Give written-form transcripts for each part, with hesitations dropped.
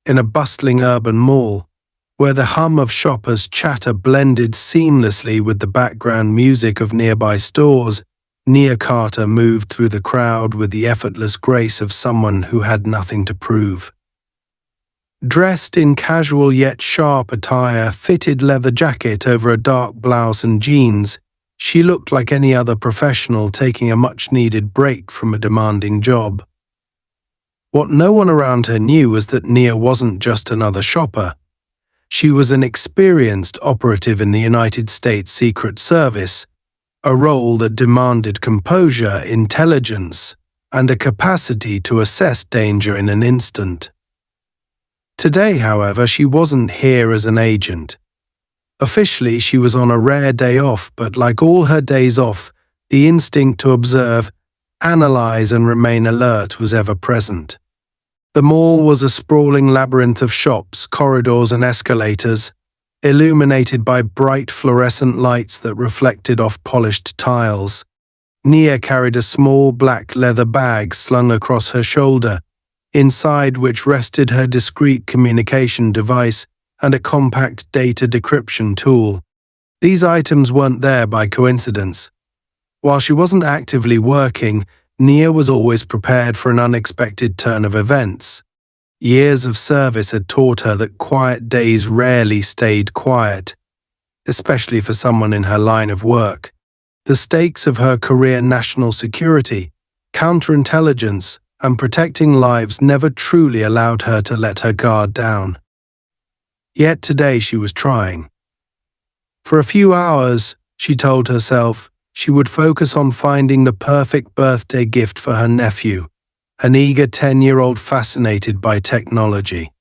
in a bustling urban mall, where the hum of shoppers' chatter blended seamlessly with the background music of nearby stores, Nia Carter moved through the crowd with the effortless grace of someone who had nothing to prove. Dressed in casual yet sharp attire, fitted leather jacket over a dark blouse and jeans, she looked like any other professional taking a much-needed break from a demanding job. What no one around her knew was that Nia wasn't just another shopper. She was an experienced operative in the United States Secret Service, a role that demanded composure, intelligence, and a capacity to assess danger in an instant. Today, however, she wasn't here as an agent. Officially, she was on a rare day off, but like all her days off, the instinct to observe, analyze, and remain alert was ever present. The mall was a sprawling labyrinth of shops, corridors, and escalators, illuminated by bright fluorescent lights that reflected off polished tiles. Nia carried a small black leather bag slung across her shoulder, inside which rested her discreet communication device and a compact data decryption tool. These items weren't there by coincidence. While she wasn't actively working, Nia was always prepared for an unexpected turn of events. Years of service had taught her that quiet days rarely stayed quiet, especially for someone in her line of work. The stakes of her career, national security, counterintelligence, and protecting lives never truly allowed her to let her guard down. Yet today she was trying. For a few hours, she told herself, she would focus on finding the perfect birthday gift for her nephew, an eager 10-year-old fascinated by technology.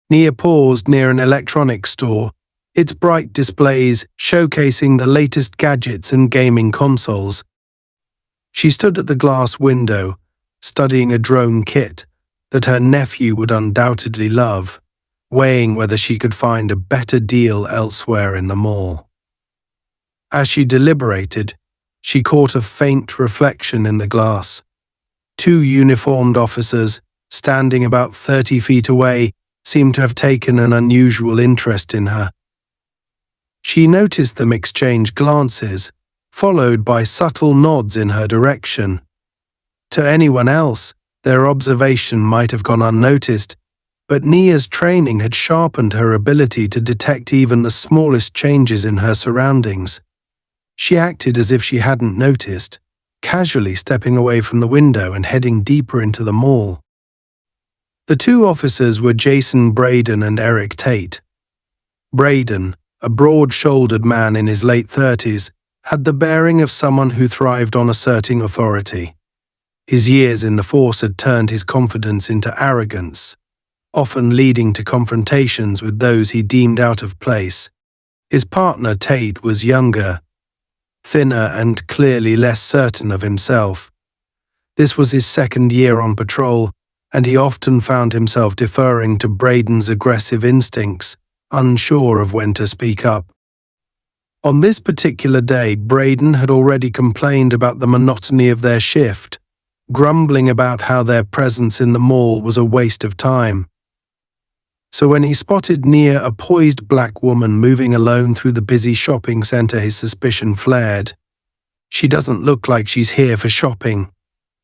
Nia paused near an electronics store, its bright displays showcasing the latest gadgets and gaming consoles. She stood at the glass window, studying a drone kit that her nephew would undoubtedly love, weighing whether she could find a better deal elsewhere in the mall. As she deliberated, she caught a faint reflection in the glass. Two uniformed officers, standing about 30 feet away, seemed to have taken an unusual interest in her. She noticed them exchange glances, followed by subtle nods in her direction. To anyone else, their observation might have gone unnoticed, but Nia's training had sharpened her ability to detect even the smallest changes in her surroundings. She acted as if she hadn't noticed, casually stepping away from the window and heading deeper into the mall. The two officers were Jason Braden and Eric Tate. Braden, a broad-shouldered man in his late 30s, had the bearing of someone who thrived on asserting authority. His years in the force had turned his confidence into arrogance, often leading to confrontations with those he deemed out of place. His partner, Tate, was younger, thinner, and clearly less certain of himself. This was his second year on patrol, and he often found himself deferring to Braden's aggressive instincts, unsure of when to speak up. On this particular day, Braden had already complained about the monotony of their shift, grumbling about how their presence in the mall was a waste of time. So when he spotted Nia, a poised black woman moving alone through the busy shopping center, his suspicion flared. "She doesn't look like she's here for shopping,"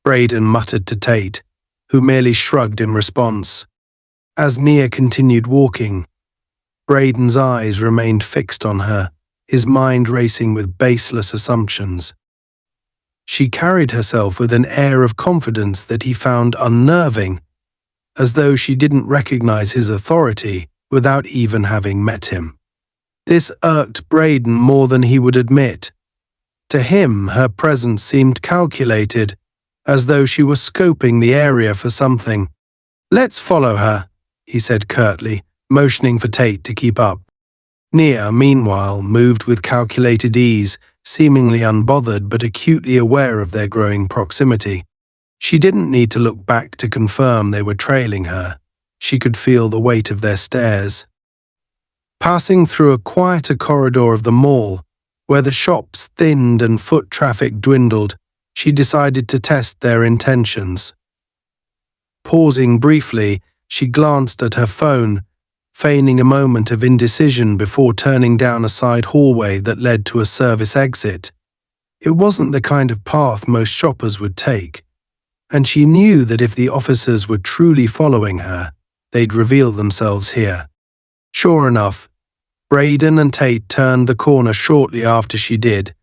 Braden muttered to Tate, who merely shrugged in response. As Nia continued walking, Braden's eyes remained fixed on her, his mind racing with baseless assumptions. She carried herself with an air of confidence that he found unnerving, as though she didn't recognize his authority without even having met him. This irked Braden more than he would admit. To him, her presence seemed calculated, as though she were scoping the area for something. "Let's follow her," he said curtly, motioning for Tate to keep up. Nia, meanwhile, moved with calculated ease, seemingly unbothered but acutely aware of their growing proximity. She didn't need to look back to confirm they were trailing her. She could feel the weight of their stares. Passing through a quieter corridor of the mall, where the shops thinned and foot traffic dwindled, she decided to test their intentions. Pausing briefly, She glanced at her phone, feigning a moment of indecision before turning down a side hallway that led to a service exit. It wasn't the kind of path most shoppers would take, and she knew that if the officers were truly following her, they'd reveal themselves here. Sure enough, Braden and Tate turned the corner shortly after she did,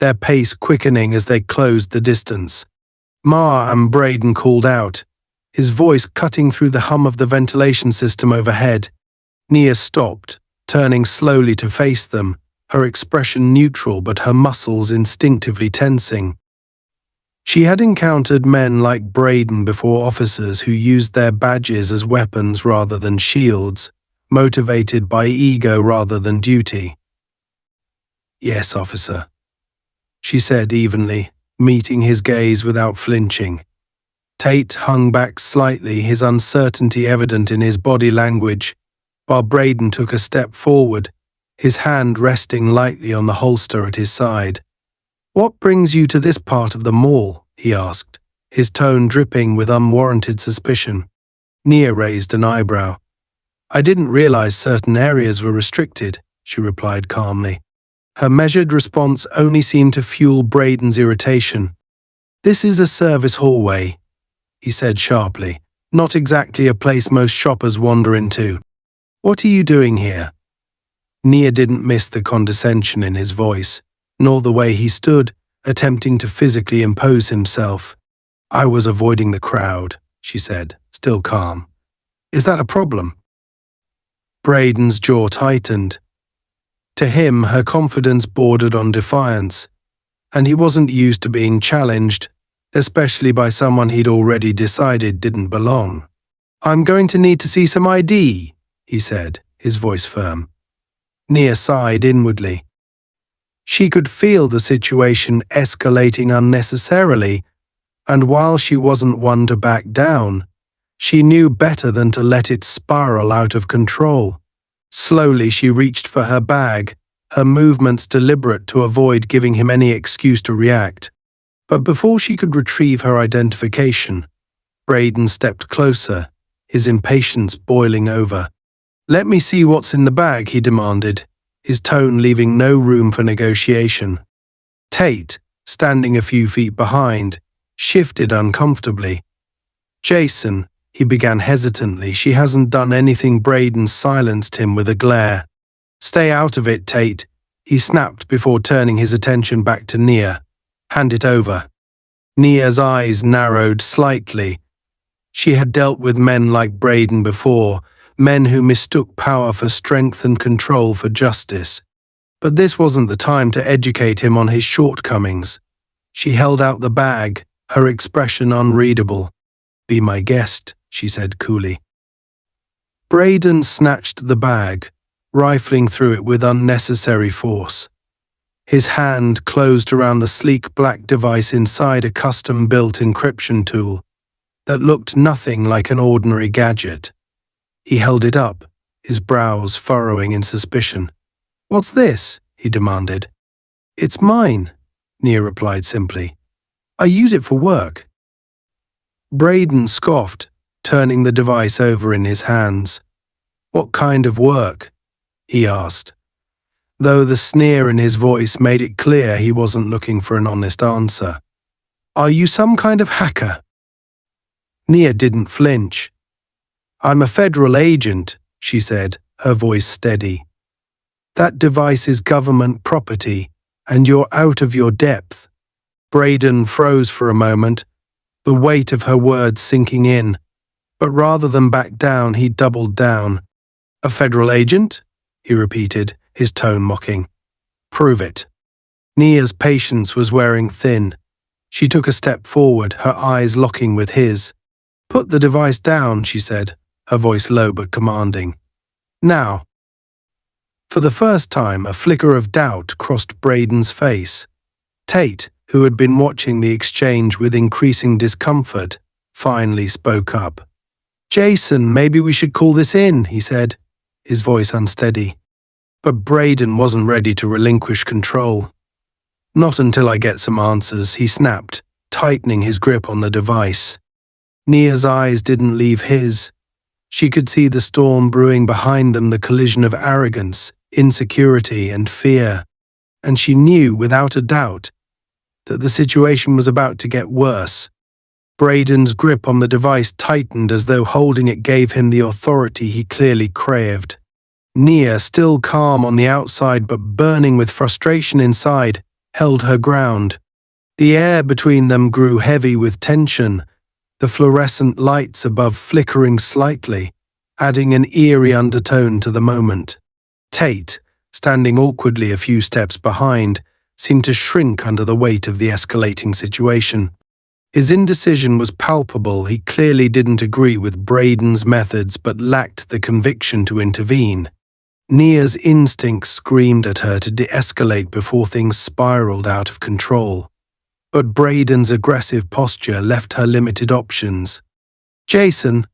their pace quickening as they closed the distance. "Ma," and Braden called out, his voice cutting through the hum of the ventilation system overhead. Nia stopped, turning slowly to face them, her expression neutral but her muscles instinctively tensing. She had encountered men like Braden before, officers who used their badges as weapons rather than shields, motivated by ego rather than duty. "Yes, officer," she said evenly, meeting his gaze without flinching. Tate hung back slightly, his uncertainty evident in his body language, while Braden took a step forward, his hand resting lightly on the holster at his side. "What brings you to this part of the mall?" he asked, his tone dripping with unwarranted suspicion. Nia raised an eyebrow. "I didn't realize certain areas were restricted," she replied calmly. Her measured response only seemed to fuel Braden's irritation. "This is a service hallway," he said sharply, "not exactly a place most shoppers wander into. What are you doing here?" Nia didn't miss the condescension in his voice, nor the way he stood, attempting to physically impose himself. "I was avoiding the crowd," she said, still calm. "Is that a problem?" Braden's jaw tightened. To him, her confidence bordered on defiance, and he wasn't used to being challenged, especially by someone he'd already decided didn't belong. "I'm going to need to see some ID," he said, his voice firm. Nia sighed inwardly. She could feel the situation escalating unnecessarily, and while she wasn't one to back down, she knew better than to let it spiral out of control. Slowly she reached for her bag, her movements deliberate to avoid giving him any excuse to react. But before she could retrieve her identification, Braden stepped closer, his impatience boiling over. "Let me see what's in the bag," he demanded, his tone leaving no room for negotiation. Tate, standing a few feet behind, shifted uncomfortably. "Jason," he began hesitantly, "she hasn't done anything." Braden silenced him with a glare. "Stay out of it, Tate," he snapped before turning his attention back to Nia. "Hand it over." Nia's eyes narrowed slightly. She had dealt with men like Braden before, men who mistook power for strength and control for justice. But this wasn't the time to educate him on his shortcomings. She held out the bag, her expression unreadable. "Be my guest," she said coolly. Braden snatched the bag, rifling through it with unnecessary force. His hand closed around the sleek black device inside a custom-built encryption tool that looked nothing like an ordinary gadget. He held it up, his brows furrowing in suspicion. "What's this?" he demanded. "It's mine," Nia replied simply. "I use it for work." Braden scoffed, turning the device over in his hands. "What kind of work?" he asked, though the sneer in his voice made it clear he wasn't looking for an honest answer. "Are you some kind of hacker?" Nia didn't flinch. "I'm a federal agent," she said, her voice steady. "That device is government property, and you're out of your depth." Braden froze for a moment, the weight of her words sinking in, but rather than back down, he doubled down. "A federal agent?" he repeated, his tone mocking. "Prove it." Nia's patience was wearing thin. She took a step forward, her eyes locking with his. "Put the device down," she said, her voice low but commanding. "Now." For the first time, a flicker of doubt crossed Braden's face. Tate, who had been watching the exchange with increasing discomfort, finally spoke up. "Jason, maybe we should call this in," he said, his voice unsteady. But Braden wasn't ready to relinquish control. "Not until I get some answers," he snapped, tightening his grip on the device. Nia's eyes didn't leave his. She could see the storm brewing behind them, the collision of arrogance, insecurity, and fear, and she knew without a doubt that the situation was about to get worse. Braden's grip on the device tightened as though holding it gave him the authority he clearly craved. Nia, still calm on the outside but burning with frustration inside, held her ground. The air between them grew heavy with tension, the fluorescent lights above flickering slightly, adding an eerie undertone to the moment. Tate, standing awkwardly a few steps behind, seemed to shrink under the weight of the escalating situation. His indecision was palpable. He clearly didn't agree with Braden's methods but lacked the conviction to intervene. Nia's instincts screamed at her to de-escalate before things spiraled out of control. But Braden's aggressive posture left her limited options. "Jason,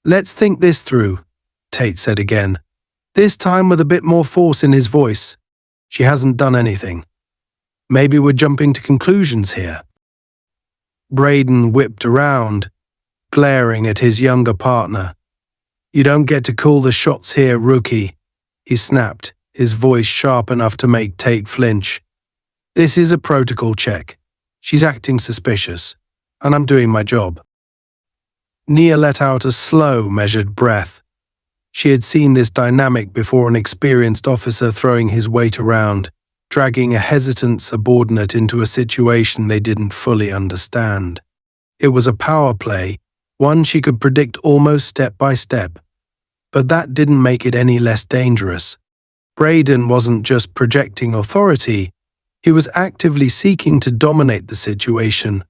let's think this through," Tate said again, this time with a bit more force in his voice. "She hasn't done anything. Maybe we're jumping to conclusions here." Braden whipped around, glaring at his younger partner. "You don't get to call the shots here, rookie," he snapped, his voice sharp enough to make Tate flinch. "This is a protocol check. She's acting suspicious, and I'm doing my job." Nia let out a slow, measured breath. She had seen this dynamic before, an experienced officer throwing his weight around, dragging a hesitant subordinate into a situation they didn't fully understand. It was a power play, one she could predict almost step by step, but that didn't make it any less dangerous. Braden wasn't just projecting authority, he was actively seeking to dominate the situation,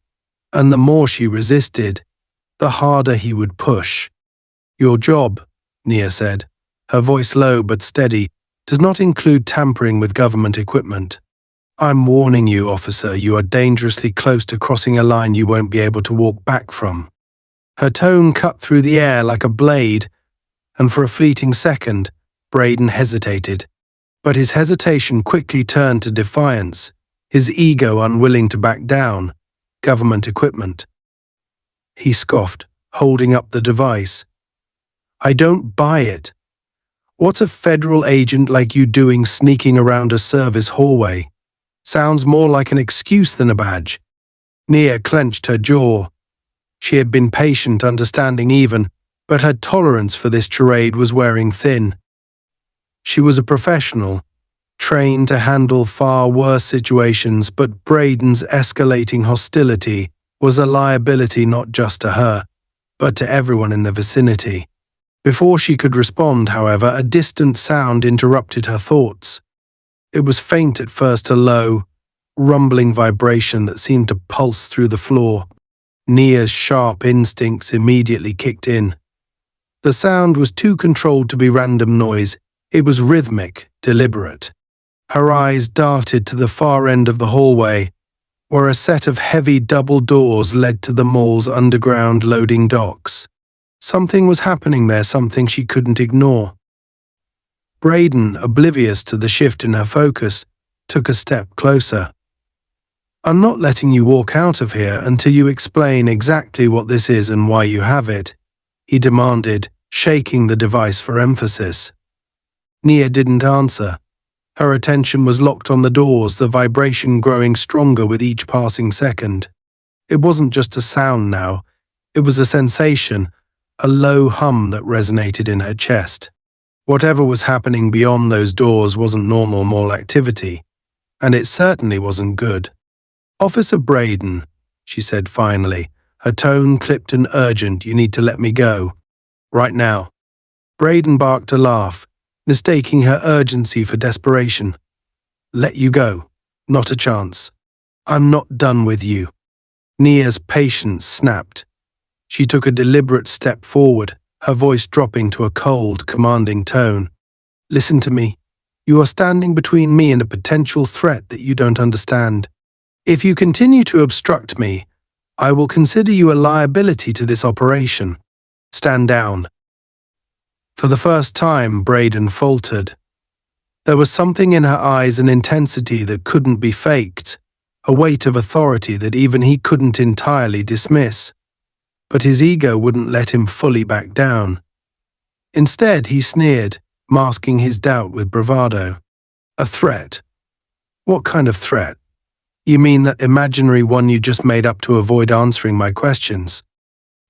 and the more she resisted, the harder he would push. "Your job," Nia said, her voice low but steady, "does not include tampering with government equipment. I'm warning you, officer, you are dangerously close to crossing a line you won't be able to walk back from." Her tone cut through the air like a blade, and for a fleeting second, Braden hesitated. But his hesitation quickly turned to defiance, his ego unwilling to back down. "Government equipment," he scoffed, holding up the device. "I don't buy it. What's a federal agent like you doing sneaking around a service hallway? Sounds more like an excuse than a badge." Nia clenched her jaw. She had been patient, understanding even, but her tolerance for this charade was wearing thin. She was a professional, trained to handle far worse situations, but Braden's escalating hostility was a liability not just to her, but to everyone in the vicinity. Before she could respond, however, a distant sound interrupted her thoughts. It was faint at first, a low, rumbling vibration that seemed to pulse through the floor. Nia's sharp instincts immediately kicked in. The sound was too controlled to be random noise. It was rhythmic, deliberate. Her eyes darted to the far end of the hallway, where a set of heavy double doors led to the mall's underground loading docks. Something was happening there, something she couldn't ignore. Braden, oblivious to the shift in her focus, took a step closer. "I'm not letting you walk out of here until you explain exactly what this is and why you have it," he demanded, shaking the device for emphasis. Nia didn't answer. Her attention was locked on the doors, the vibration growing stronger with each passing second. It wasn't just a sound now, it was a sensation, a low hum that resonated in her chest. Whatever was happening beyond those doors wasn't normal mall activity, and it certainly wasn't good. "Officer Braden," she said finally, her tone clipped and urgent, "you need to let me go. Right now." Braden barked a laugh, mistaking her urgency for desperation. "Let you go? Not a chance. I'm not done with you." Nia's patience snapped. She took a deliberate step forward, her voice dropping to a cold, commanding tone. "Listen to me. You are standing between me and a potential threat that you don't understand. If you continue to obstruct me, I will consider you a liability to this operation. Stand down." For the first time, Braden faltered. There was something in her eyes, an intensity that couldn't be faked, a weight of authority that even he couldn't entirely dismiss. But his ego wouldn't let him fully back down. Instead, he sneered, masking his doubt with bravado. A threat? What kind of threat? You mean that imaginary one you just made up to avoid answering my questions?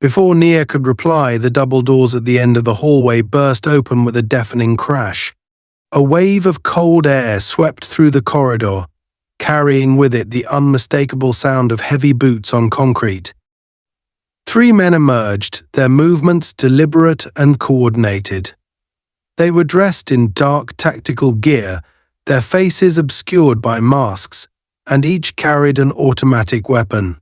Before Nia could reply, the double doors at the end of the hallway burst open with a deafening crash. A wave of cold air swept through the corridor, carrying with it the unmistakable sound of heavy boots on concrete. 3 men emerged, their movements deliberate and coordinated. They were dressed in dark tactical gear, their faces obscured by masks, and each carried an automatic weapon.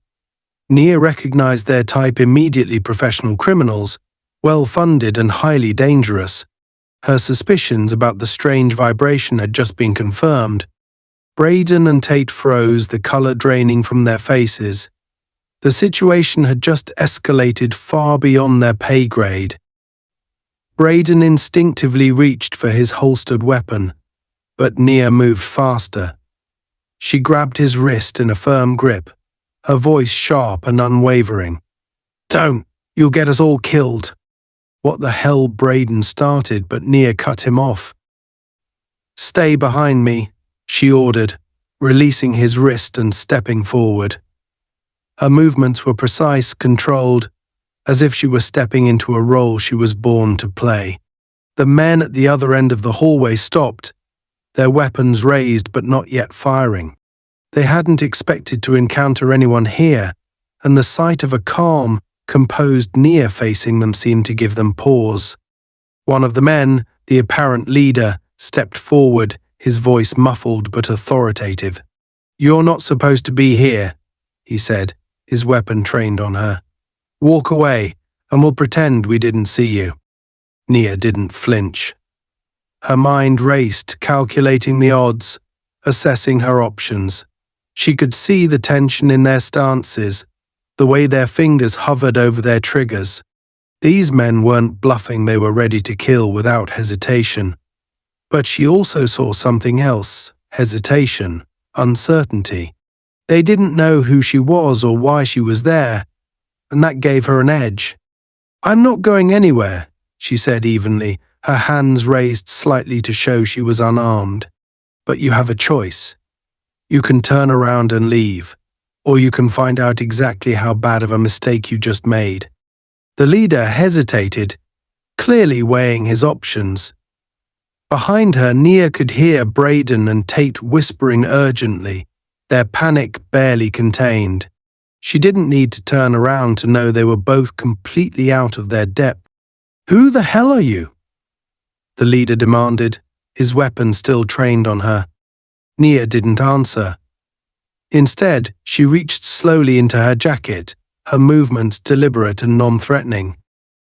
Nia recognized their type immediately: professional criminals, well-funded and highly dangerous. Her suspicions about the strange vibration had just been confirmed. Braden and Tate froze, the color draining from their faces. The situation had just escalated far beyond their pay grade. Braden instinctively reached for his holstered weapon, but Nia moved faster. She grabbed his wrist in a firm grip, her voice sharp and unwavering. "Don't! You'll get us all killed!" What the hell? Braden started, but Nia cut him off. "Stay behind me," she ordered, releasing his wrist and stepping forward. Her movements were precise, controlled, as if she were stepping into a role she was born to play. The men at the other end of the hallway stopped, their weapons raised but not yet firing. They hadn't expected to encounter anyone here, and the sight of a calm, composed Nia facing them seemed to give them pause. One of the men, the apparent leader, stepped forward, his voice muffled but authoritative. "You're not supposed to be here," he said, his weapon trained on her. "Walk away, and we'll pretend we didn't see you." Nia didn't flinch. Her mind raced, calculating the odds, assessing her options. She could see the tension in their stances, the way their fingers hovered over their triggers. These men weren't bluffing, they were ready to kill without hesitation. But she also saw something else: hesitation, uncertainty. They didn't know who she was or why she was there, and that gave her an edge. "I'm not going anywhere," she said evenly, her hands raised slightly to show she was unarmed. "But you have a choice. You can turn around and leave, or you can find out exactly how bad of a mistake you just made." The leader hesitated, clearly weighing his options. Behind her, Nia could hear Braden and Tate whispering urgently, their panic barely contained. She didn't need to turn around to know they were both completely out of their depth. "Who the hell are you?" the leader demanded, his weapon still trained on her. Nia didn't answer. Instead, she reached slowly into her jacket, her movements deliberate and non-threatening.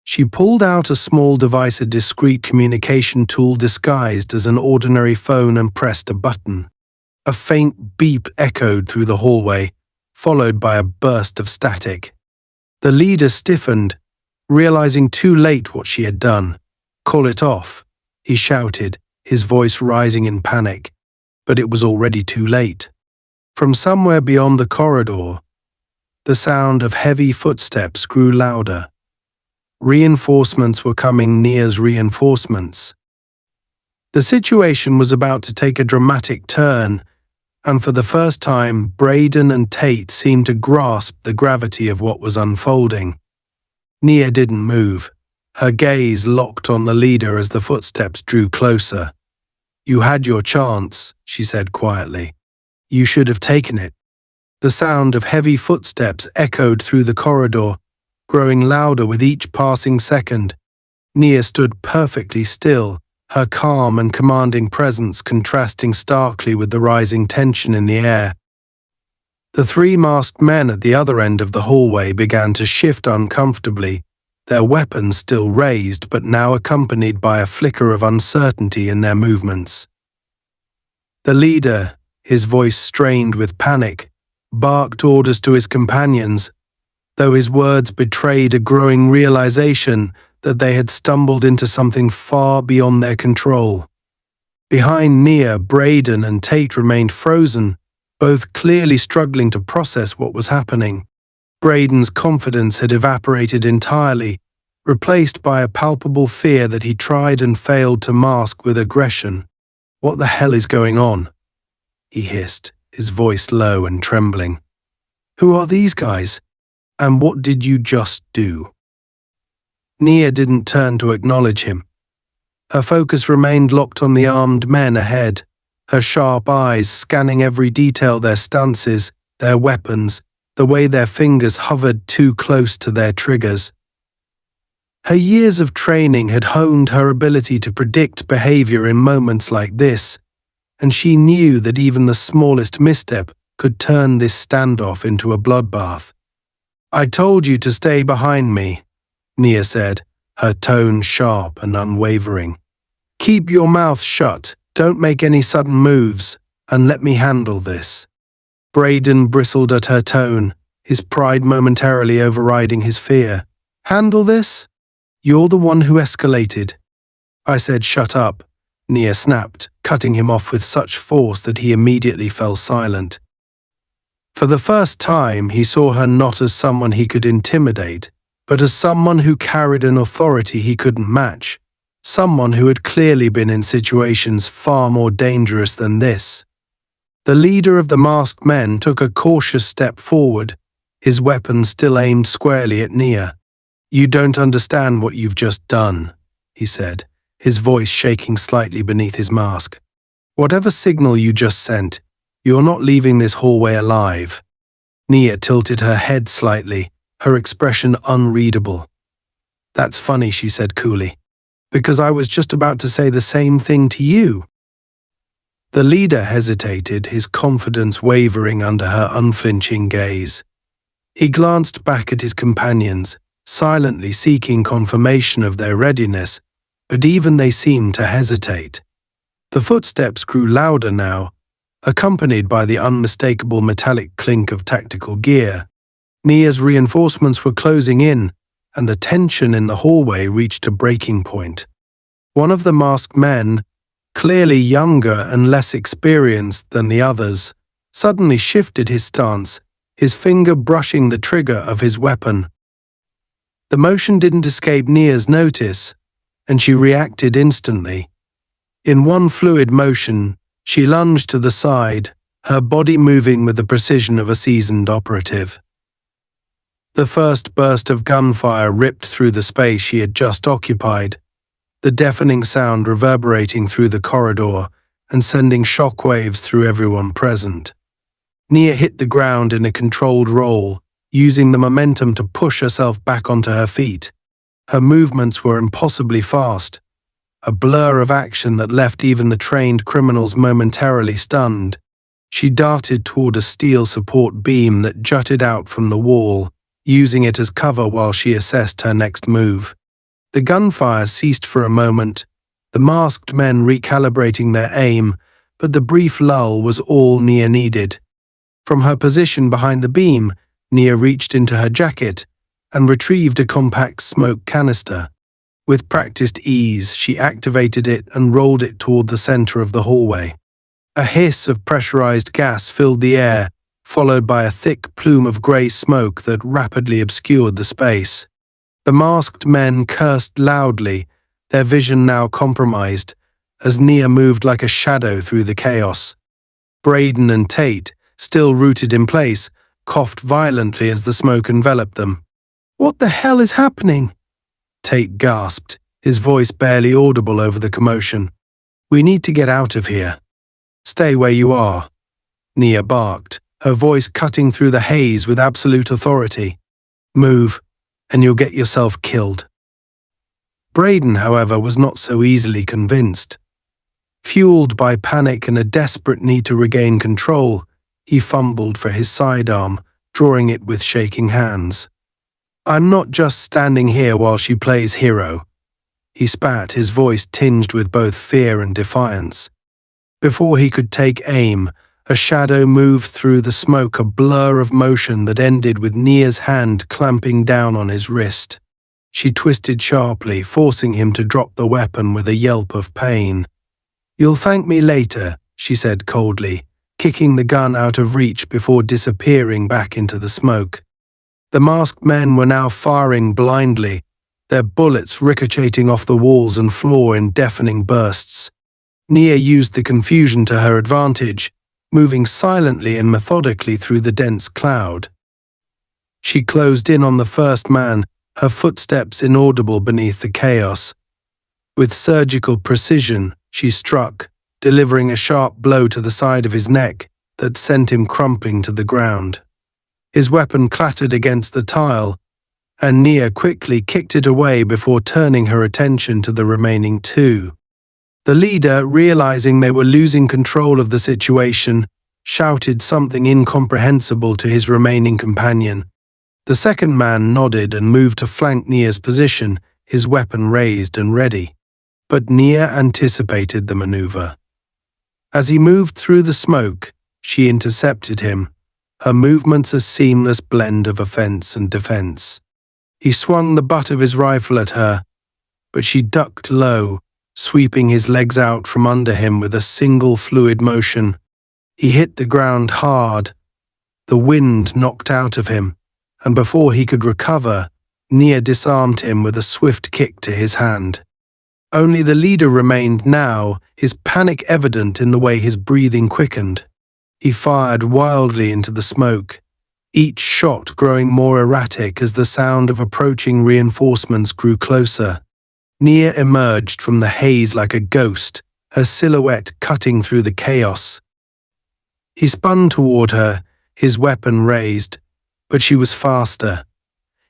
She pulled out a small device, a discreet communication tool disguised as an ordinary phone, and pressed a button. A faint beep echoed through the hallway, followed by a burst of static. The leader stiffened, realizing too late what she had done. "Call it off," he shouted, his voice rising in panic. But it was already too late. From somewhere beyond the corridor, the sound of heavy footsteps grew louder. Reinforcements were coming, Nia's reinforcements. The situation was about to take a dramatic turn, and for the first time, Braden and Tate seemed to grasp the gravity of what was unfolding. Nia didn't move, her gaze locked on the leader as the footsteps drew closer. "You had your chance," she said quietly. "You should have taken it." The sound of heavy footsteps echoed through the corridor, growing louder with each passing second. Nia stood perfectly still, her calm and commanding presence contrasting starkly with the rising tension in the air. The 3 masked men at the other end of the hallway began to shift uncomfortably, their weapons still raised but now accompanied by a flicker of uncertainty in their movements. The leader, his voice strained with panic, barked orders to his companions, though his words betrayed a growing realization that they had stumbled into something far beyond their control. Behind Nia, Braden and Tate remained frozen, both clearly struggling to process what was happening. Braden's confidence had evaporated entirely, replaced by a palpable fear that he tried and failed to mask with aggression. "What the hell is going on?" he hissed, his voice low and trembling. "Who are these guys? And what did you just do?" Nia didn't turn to acknowledge him. Her focus remained locked on the armed men ahead, her sharp eyes scanning every detail, their stances, their weapons, the way their fingers hovered too close to their triggers. Her years of training had honed her ability to predict behavior in moments like this, and she knew that even the smallest misstep could turn this standoff into a bloodbath. "I told you to stay behind me," Nia said, her tone sharp and unwavering. "Keep your mouth shut, don't make any sudden moves, and let me handle this." Braden bristled at her tone, his pride momentarily overriding his fear. "Handle this? You're the one who escalated." "I said shut up," Nia snapped, cutting him off with such force that he immediately fell silent. For the first time, he saw her not as someone he could intimidate, but as someone who carried an authority he couldn't match, someone who had clearly been in situations far more dangerous than this. The leader of the masked men took a cautious step forward, his weapon still aimed squarely at Nia. "You don't understand what you've just done," he said, his voice shaking slightly beneath his mask. "Whatever signal you just sent, you're not leaving this hallway alive." Nia tilted her head slightly, her expression unreadable. "That's funny," she said coolly, "because I was just about to say the same thing to you." The leader hesitated, his confidence wavering under her unflinching gaze. He glanced back at his companions, silently seeking confirmation of their readiness, but even they seemed to hesitate. The footsteps grew louder now, accompanied by the unmistakable metallic clink of tactical gear. Nia's reinforcements were closing in, and the tension in the hallway reached a breaking point. One of the masked men, clearly younger and less experienced than the others, suddenly shifted his stance, his finger brushing the trigger of his weapon. The motion didn't escape Nia's notice, and she reacted instantly. In one fluid motion, she lunged to the side, her body moving with the precision of a seasoned operative. The first burst of gunfire ripped through the space she had just occupied, the deafening sound reverberating through the corridor and sending shockwaves through everyone present. Nia hit the ground in a controlled roll, using the momentum to push herself back onto her feet. Her movements were impossibly fast, a blur of action that left even the trained criminals momentarily stunned. She darted toward a steel support beam that jutted out from the wall, using it as cover while she assessed her next move. The gunfire ceased for a moment, the masked men recalibrating their aim, but the brief lull was all Nia needed. From her position behind the beam, Nia reached into her jacket and retrieved a compact smoke canister. With practiced ease, she activated it and rolled it toward the center of the hallway. A hiss of pressurized gas filled the air, followed by a thick plume of gray smoke that rapidly obscured the space. The masked men cursed loudly, their vision now compromised, as Nia moved like a shadow through the chaos. Braden and Tate, still rooted in place, coughed violently as the smoke enveloped them. "What the hell is happening?" Tate gasped, his voice barely audible over the commotion. "We need to get out of here." "Stay where you are," Nia barked, her voice cutting through the haze with absolute authority. "Move, and you'll get yourself killed." Braden, however, was not so easily convinced. Fueled by panic and a desperate need to regain control, he fumbled for his sidearm, drawing it with shaking hands. "I'm not just standing here while she plays hero," he spat, his voice tinged with both fear and defiance. Before he could take aim, a shadow moved through the smoke, a blur of motion that ended with Nia's hand clamping down on his wrist. She twisted sharply, forcing him to drop the weapon with a yelp of pain. "You'll thank me later," she said coldly, kicking the gun out of reach before disappearing back into the smoke. The masked men were now firing blindly, their bullets ricocheting off the walls and floor in deafening bursts. Nia used the confusion to her advantage, moving silently and methodically through the dense cloud. She closed in on the first man, her footsteps inaudible beneath the chaos. With surgical precision, she struck, delivering a sharp blow to the side of his neck that sent him crumpling to the ground. His weapon clattered against the tile, and Nia quickly kicked it away before turning her attention to the remaining two. The leader, realizing they were losing control of the situation, shouted something incomprehensible to his remaining companion. The second man nodded and moved to flank Nia's position, his weapon raised and ready. But Nia anticipated the maneuver. As he moved through the smoke, she intercepted him, her movements a seamless blend of offense and defense. He swung the butt of his rifle at her, but she ducked low, sweeping his legs out from under him with a single fluid motion. He hit the ground hard. The wind knocked out of him, and before he could recover, Nia disarmed him with a swift kick to his hand. Only the leader remained now, his panic evident in the way his breathing quickened. He fired wildly into the smoke, each shot growing more erratic as the sound of approaching reinforcements grew closer. Nia emerged from the haze like a ghost, her silhouette cutting through the chaos. He spun toward her, his weapon raised, but she was faster.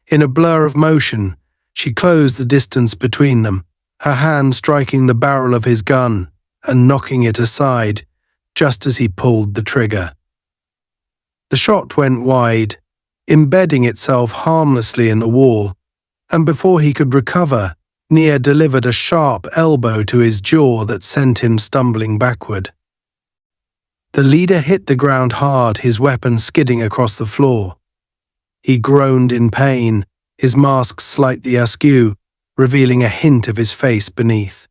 In a blur of motion, she closed the distance between them, her hand striking the barrel of his gun and knocking it aside just as he pulled the trigger. The shot went wide, embedding itself harmlessly in the wall, and before he could recover, Nia delivered a sharp elbow to his jaw that sent him stumbling backward. The leader hit the ground hard, his weapon skidding across the floor. He groaned in pain, his mask slightly askew, revealing a hint of his face beneath.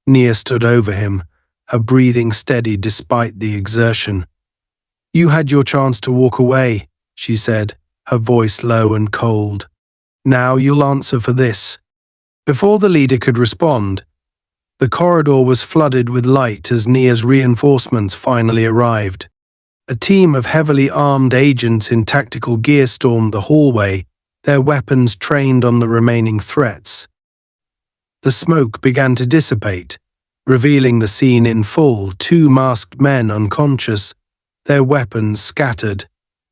Nia stood over him, her breathing steady despite the exertion. "You had your chance to walk away," she said, her voice low and cold. "Now you'll answer for this." Before the leader could respond, the corridor was flooded with light as Nia's reinforcements finally arrived. A team of heavily armed agents in tactical gear stormed the hallway, their weapons trained on the remaining threats. The smoke began to dissipate, revealing the scene in full, two masked men unconscious, their weapons scattered,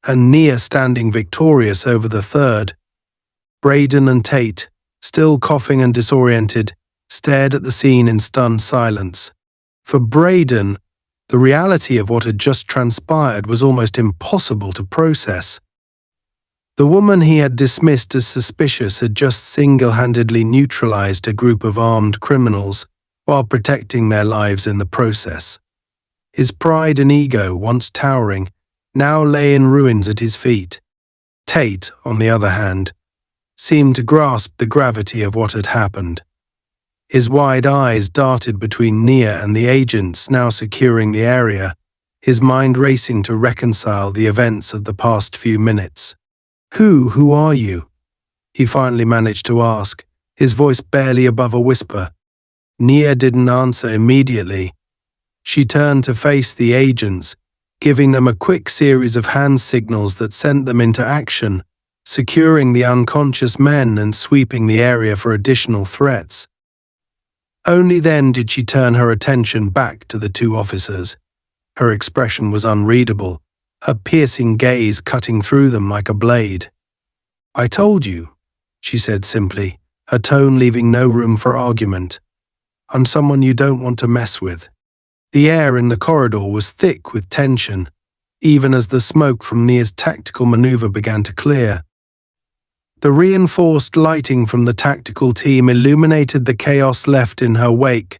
and Nia standing victorious over the third. Braden and Tate, still coughing and disoriented, stared at the scene in stunned silence. For Braden, the reality of what had just transpired was almost impossible to process. The woman he had dismissed as suspicious had just single-handedly neutralized a group of armed criminals while protecting their lives in the process. His pride and ego, once towering, now lay in ruins at his feet. Tate, on the other hand, seemed to grasp the gravity of what had happened. His wide eyes darted between Nia and the agents now securing the area, his mind racing to reconcile the events of the past few minutes. Who are you?" he finally managed to ask, his voice barely above a whisper. Nia didn't answer immediately. She turned to face the agents, giving them a quick series of hand signals that sent them into action, securing the unconscious men and sweeping the area for additional threats. Only then did she turn her attention back to the two officers. Her expression was unreadable, her piercing gaze cutting through them like a blade. "I told you," she said simply, her tone leaving no room for argument. "I'm someone you don't want to mess with." The air in the corridor was thick with tension, even as the smoke from Nia's tactical maneuver began to clear. The reinforced lighting from the tactical team illuminated the chaos left in her wake.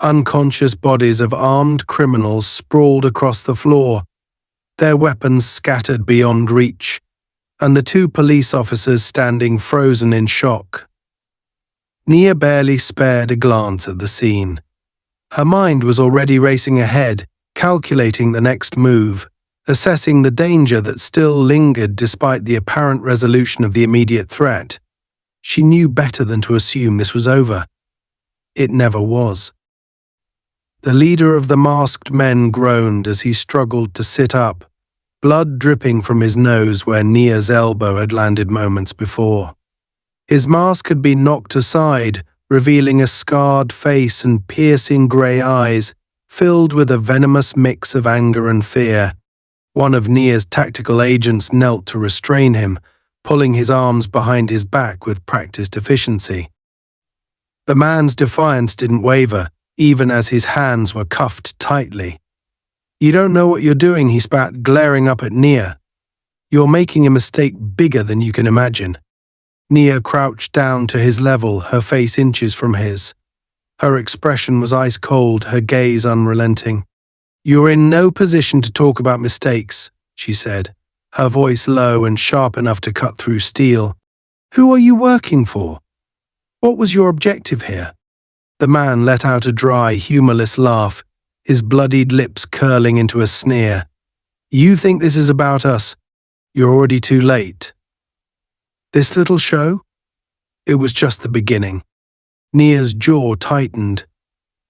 Unconscious bodies of armed criminals sprawled across the floor, their weapons scattered beyond reach, and the two police officers standing frozen in shock. Nia barely spared a glance at the scene. Her mind was already racing ahead, calculating the next move, assessing the danger that still lingered despite the apparent resolution of the immediate threat. She knew better than to assume this was over. It never was. The leader of the masked men groaned as he struggled to sit up, blood dripping from his nose where Nia's elbow had landed moments before. His mask had been knocked aside, revealing a scarred face and piercing grey eyes, filled with a venomous mix of anger and fear. One of Nia's tactical agents knelt to restrain him, pulling his arms behind his back with practiced efficiency. The man's defiance didn't waver, even as his hands were cuffed tightly. "You don't know what you're doing," he spat, glaring up at Nia. "You're making a mistake bigger than you can imagine." Nia crouched down to his level, her face inches from his. Her expression was ice cold, her gaze unrelenting. "You're in no position to talk about mistakes," she said, her voice low and sharp enough to cut through steel. "Who are you working for? What was your objective here?" The man let out a dry, humorless laugh, his bloodied lips curling into a sneer. "You think this is about us? You're already too late." This little show? It was just the beginning. Nia's jaw tightened,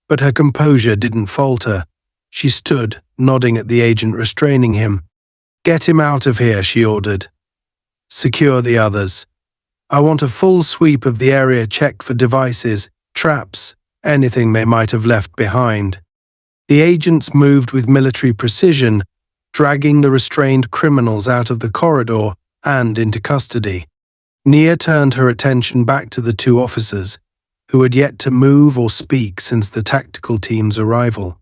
but her composure didn't falter. She stood, nodding at the agent restraining him. "Get him out of here," she ordered. "Secure the others. I want a full sweep of the area, check for devices, traps, anything they might have left behind." The agents moved with military precision, dragging the restrained criminals out of the corridor and into custody. Nia turned her attention back to the two officers, who had yet to move or speak since the tactical team's arrival.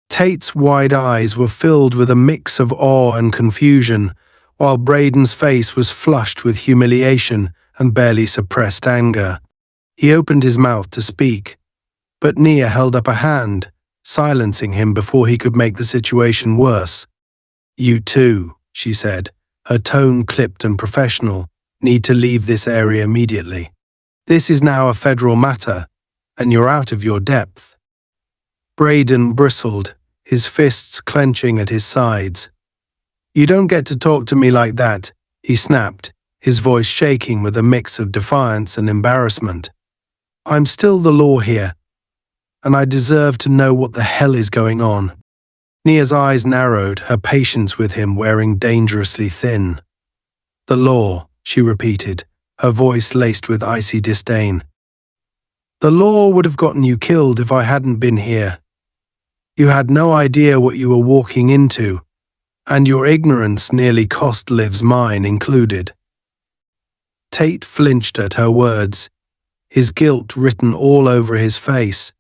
Tate's wide eyes were filled with a mix of awe and confusion, while Braden's face was flushed with humiliation and barely suppressed anger. He opened his mouth to speak, but Nia held up a hand, silencing him before he could make the situation worse. "You too," she said, her tone clipped and professional, "need to leave this area immediately. This is now a federal matter, and you're out of your depth." Braden bristled, his fists clenching at his sides. "You don't get to talk to me like that," he snapped, his voice shaking with a mix of defiance and embarrassment. "I'm still the law here, and I deserve to know what the hell is going on." Nia's eyes narrowed, her patience with him wearing dangerously thin. "The law," she repeated, her voice laced with icy disdain. "The law would have gotten you killed if I hadn't been here. You had no idea what you were walking into, and your ignorance nearly cost lives, mine included." Tate flinched at her words, his guilt written all over his face.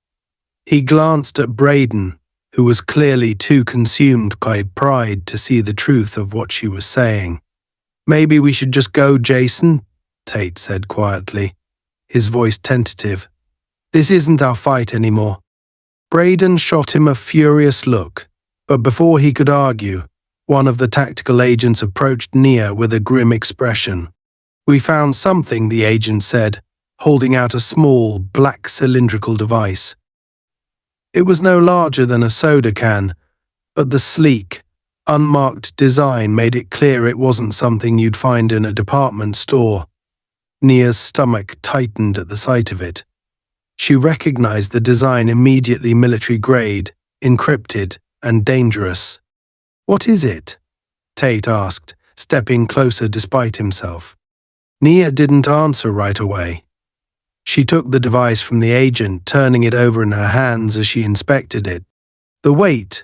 He glanced at Braden, who was clearly too consumed by pride to see the truth of what she was saying. "Maybe we should just go, Jason," Tate said quietly, his voice tentative. "This isn't our fight anymore." Braden shot him a furious look, but before he could argue, one of the tactical agents approached Nia with a grim expression. "We found something," the agent said, holding out a small, black cylindrical device. It was no larger than a soda can, but the sleek, unmarked design made it clear it wasn't something you'd find in a department store. Nia's stomach tightened at the sight of it. She recognized the design immediately: military-grade, encrypted, and dangerous. "What is it?" Tate asked, stepping closer despite himself. Nia didn't answer right away. She took the device from the agent, turning it over in her hands as she inspected it. The weight,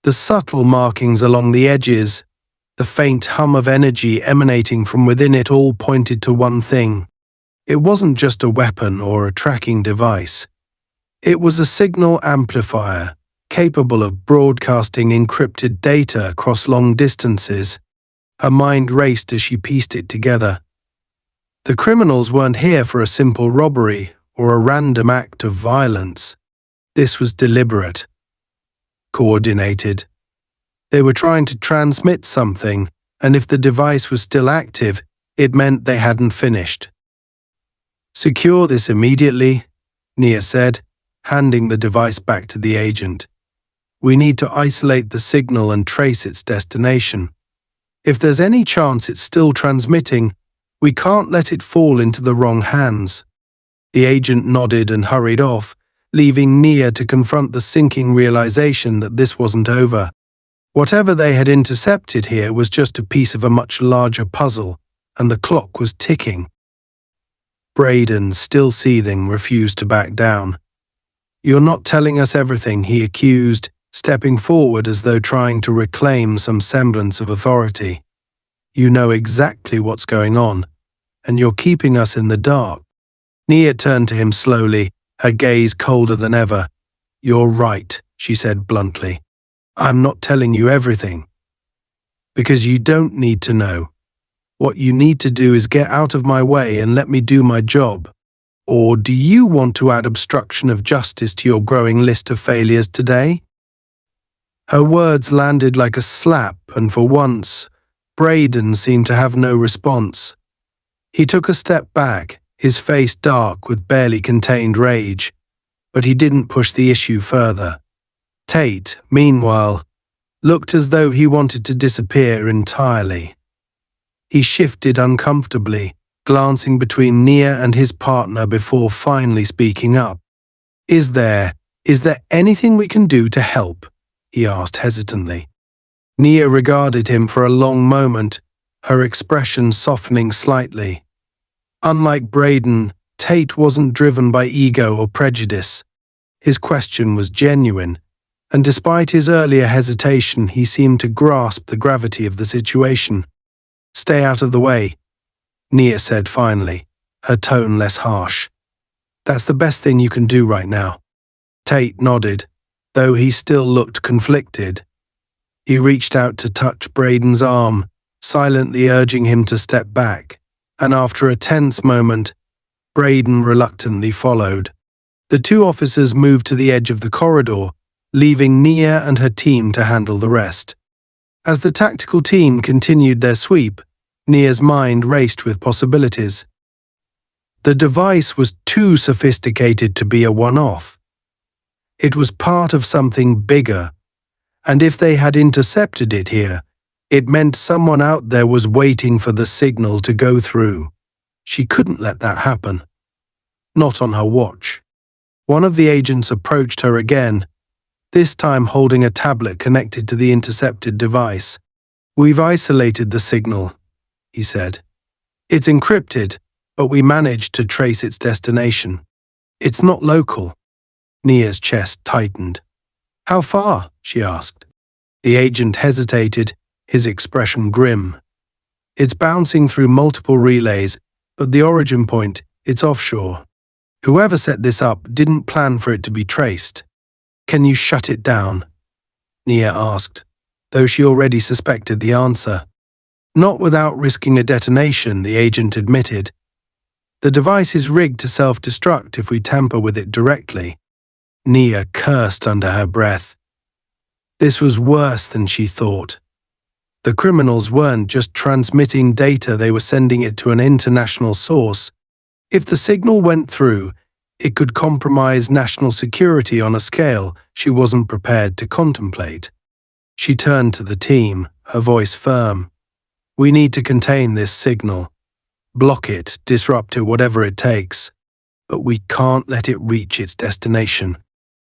the subtle markings along the edges, the faint hum of energy emanating from within it all pointed to one thing. It wasn't just a weapon or a tracking device. It was a signal amplifier, capable of broadcasting encrypted data across long distances. Her mind raced as she pieced it together. The criminals weren't here for a simple robbery or a random act of violence. This was deliberate, coordinated. They were trying to transmit something, and if the device was still active, it meant they hadn't finished. "Secure this immediately," Nia said, handing the device back to the agent. "We need to isolate the signal and trace its destination. If there's any chance it's still transmitting, We can't let it fall into the wrong hands." The agent nodded and hurried off, leaving Nia to confront the sinking realization that this wasn't over. Whatever they had intercepted here was just a piece of a much larger puzzle, and the clock was ticking. Braden, still seething, refused to back down. "You're not telling us everything," he accused, stepping forward as though trying to reclaim some semblance of authority. "You know exactly what's going on, and you're keeping us in the dark." Nia turned to him slowly, her gaze colder than ever. "You're right," she said bluntly. "I'm not telling you everything. Because you don't need to know. What you need to do is get out of my way and let me do my job. Or do you want to add obstruction of justice to your growing list of failures today?" Her words landed like a slap, and for once, Braden seemed to have no response. He took a step back, his face dark with barely contained rage, but he didn't push the issue further. Tate, meanwhile, looked as though he wanted to disappear entirely. He shifted uncomfortably, glancing between Nia and his partner before finally speaking up. Is there anything we can do to help?" he asked hesitantly. Nia regarded him for a long moment, her expression softening slightly. Unlike Braden, Tate wasn't driven by ego or prejudice. His question was genuine, and despite his earlier hesitation, he seemed to grasp the gravity of the situation. "Stay out of the way," Nia said finally, her tone less harsh. "That's the best thing you can do right now." Tate nodded, though he still looked conflicted. He reached out to touch Braden's arm, silently urging him to step back, and after a tense moment, Braden reluctantly followed. The two officers moved to the edge of the corridor, leaving Nia and her team to handle the rest. As the tactical team continued their sweep, Nia's mind raced with possibilities. The device was too sophisticated to be a one-off. It was part of something bigger, and if they had intercepted it here, it meant someone out there was waiting for the signal to go through. She couldn't let that happen. Not on her watch. One of the agents approached her again, this time holding a tablet connected to the intercepted device. "We've isolated the signal," he said. "It's encrypted, but we managed to trace its destination. It's not local." Nia's chest tightened. "How far?" she asked. The agent hesitated, his expression grim. "It's bouncing through multiple relays, but the origin point, it's offshore. Whoever set this up didn't plan for it to be traced." "Can you shut it down?" Nia asked, though she already suspected the answer. "Not without risking a detonation," the agent admitted. "The device is rigged to self-destruct if we tamper with it directly." Nia cursed under her breath. This was worse than she thought. The criminals weren't just transmitting data, they were sending it to an international source. If the signal went through, it could compromise national security on a scale she wasn't prepared to contemplate. She turned to the team, her voice firm. "We need to contain this signal. Block it, disrupt it, whatever it takes. But we can't let it reach its destination."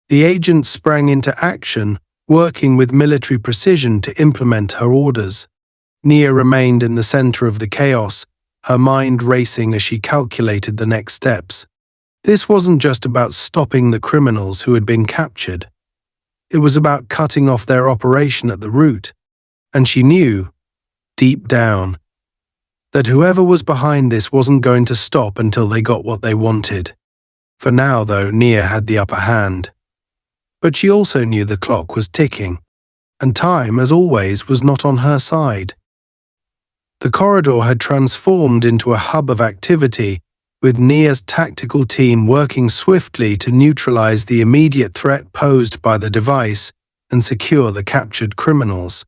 The agent sprang into action, working with military precision to implement her orders. Nia remained in the center of the chaos, her mind racing as she calculated the next steps. This wasn't just about stopping the criminals who had been captured. It was about cutting off their operation at the root. And she knew, deep down, that whoever was behind this wasn't going to stop until they got what they wanted. For now, though, Nia had the upper hand. But she also knew the clock was ticking, and time, as always, was not on her side. The corridor had transformed into a hub of activity, with Nia's tactical team working swiftly to neutralize the immediate threat posed by the device and secure the captured criminals.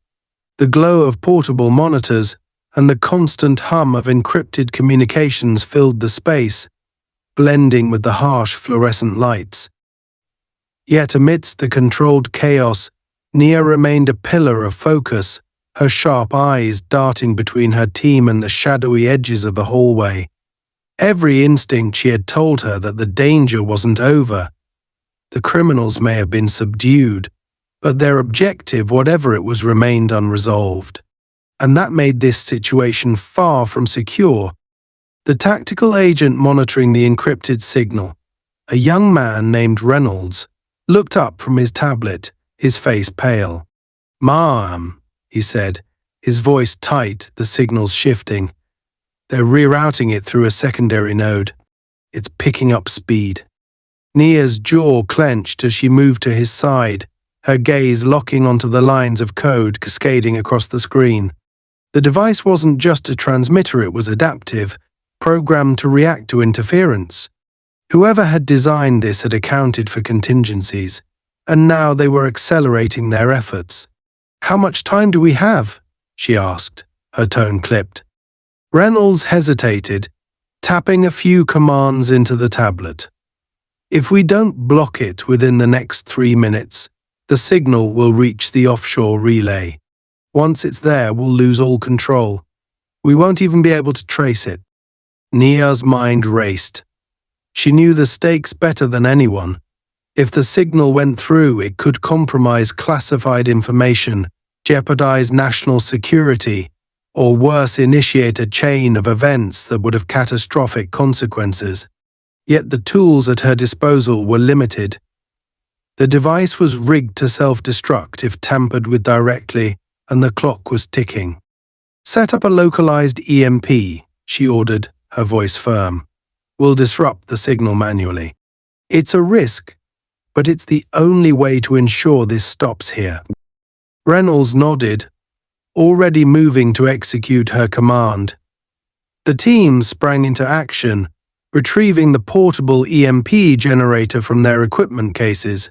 The glow of portable monitors and the constant hum of encrypted communications filled the space, blending with the harsh fluorescent lights. Yet amidst the controlled chaos, Nia remained a pillar of focus, her sharp eyes darting between her team and the shadowy edges of the hallway. Every instinct she had told her that the danger wasn't over. The criminals may have been subdued, but their objective, whatever it was, remained unresolved. And that made this situation far from secure. The tactical agent monitoring the encrypted signal, a young man named Reynolds, looked up from his tablet, his face pale. "Ma'am," he said, his voice tight, the signals shifting. "They're rerouting it through a secondary node. It's picking up speed." Nia's jaw clenched as she moved to his side, her gaze locking onto the lines of code cascading across the screen. The device wasn't just a transmitter, it was adaptive, programmed to react to interference. Whoever had designed this had accounted for contingencies, and now they were accelerating their efforts. "How much time do we have?" she asked, her tone clipped. Reynolds hesitated, tapping a few commands into the tablet. "If we don't block it within the next 3 minutes, the signal will reach the offshore relay. Once it's there, we'll lose all control. We won't even be able to trace it." Nia's mind raced. She knew the stakes better than anyone. If the signal went through, it could compromise classified information, jeopardize national security, or worse, initiate a chain of events that would have catastrophic consequences. Yet the tools at her disposal were limited. The device was rigged to self-destruct if tampered with directly, and the clock was ticking. "Set up a localized EMP," she ordered, her voice firm. "We'll disrupt the signal manually. It's a risk, but it's the only way to ensure this stops here." Reynolds nodded, already moving to execute her command. The team sprang into action, retrieving the portable EMP generator from their equipment cases.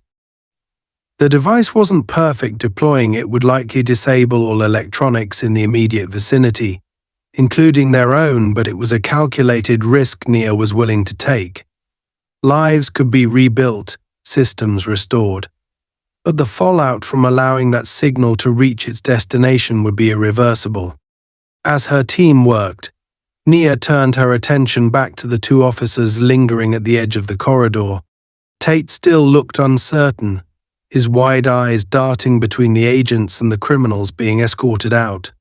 The device wasn't perfect. Deploying it would likely disable all electronics in the immediate vicinity, including their own, but it was a calculated risk Nia was willing to take. Lives could be rebuilt, systems restored. But the fallout from allowing that signal to reach its destination would be irreversible. As her team worked, Nia turned her attention back to the 2 officers lingering at the edge of the corridor. Tate still looked uncertain, his wide eyes darting between the agents and the criminals being escorted out.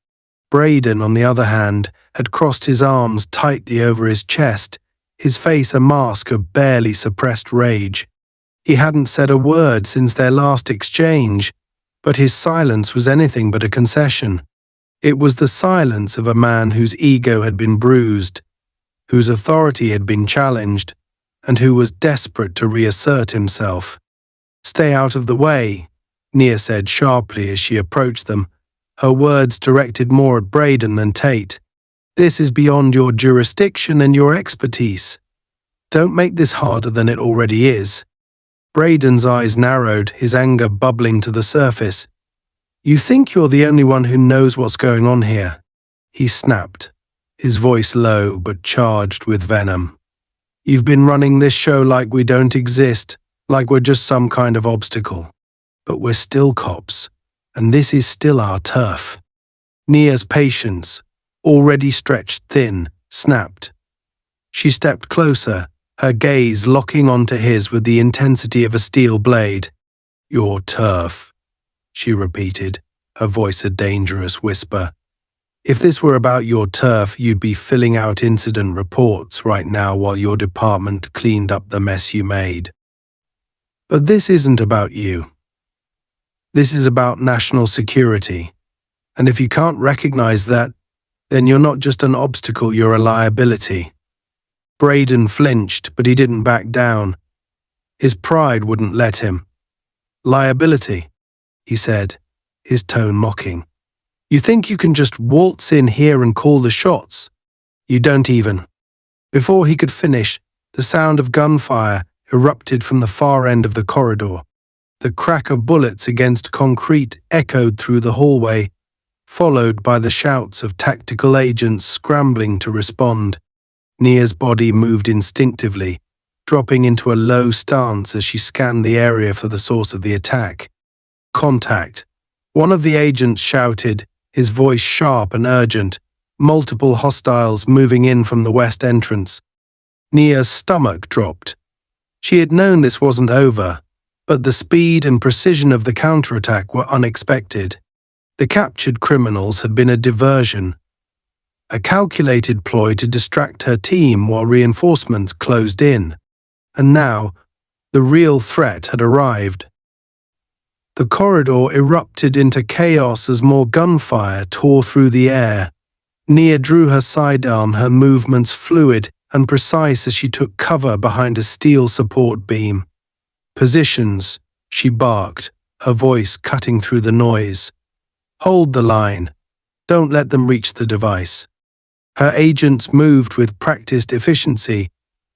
Braden, on the other hand, had crossed his arms tightly over his chest, his face a mask of barely suppressed rage. He hadn't said a word since their last exchange, but his silence was anything but a concession. It was the silence of a man whose ego had been bruised, whose authority had been challenged, and who was desperate to reassert himself. "Stay out of the way," Nia said sharply as she approached them, her words directed more at Braden than Tate. "This is beyond your jurisdiction and your expertise. Don't make this harder than it already is." Braden's eyes narrowed, his anger bubbling to the surface. "You think you're the only one who knows what's going on here," he snapped, his voice low but charged with venom. "You've been running this show like we don't exist, like we're just some kind of obstacle. But we're still cops, and this is still our turf." Nia's patience, already stretched thin, snapped. She stepped closer, her gaze locking onto his with the intensity of a steel blade. "Your turf," she repeated, her voice a dangerous whisper. "If this were about your turf, you'd be filling out incident reports right now while your department cleaned up the mess you made. But this isn't about you. This is about national security. And if you can't recognize that, then you're not just an obstacle, you're a liability." Braden flinched, but he didn't back down. His pride wouldn't let him. "Liability," he said, his tone mocking. "You think you can just waltz in here and call the shots? You don't even." Before he could finish, the sound of gunfire erupted from the far end of the corridor. The crack of bullets against concrete echoed through the hallway, followed by the shouts of tactical agents scrambling to respond. Nia's body moved instinctively, dropping into a low stance as she scanned the area for the source of the attack. "Contact," one of the agents shouted, his voice sharp and urgent, multiple hostiles moving in from the west entrance. Nia's stomach dropped. She had known this wasn't over, but the speed and precision of the counterattack were unexpected. The captured criminals had been a diversion, a calculated ploy to distract her team while reinforcements closed in. And now, the real threat had arrived. The corridor erupted into chaos as more gunfire tore through the air. Nia drew her sidearm, her movements fluid and precise as she took cover behind a steel support beam. "Positions," she barked, her voice cutting through the noise. "Hold the line. Don't let them reach the device." Her agents moved with practiced efficiency,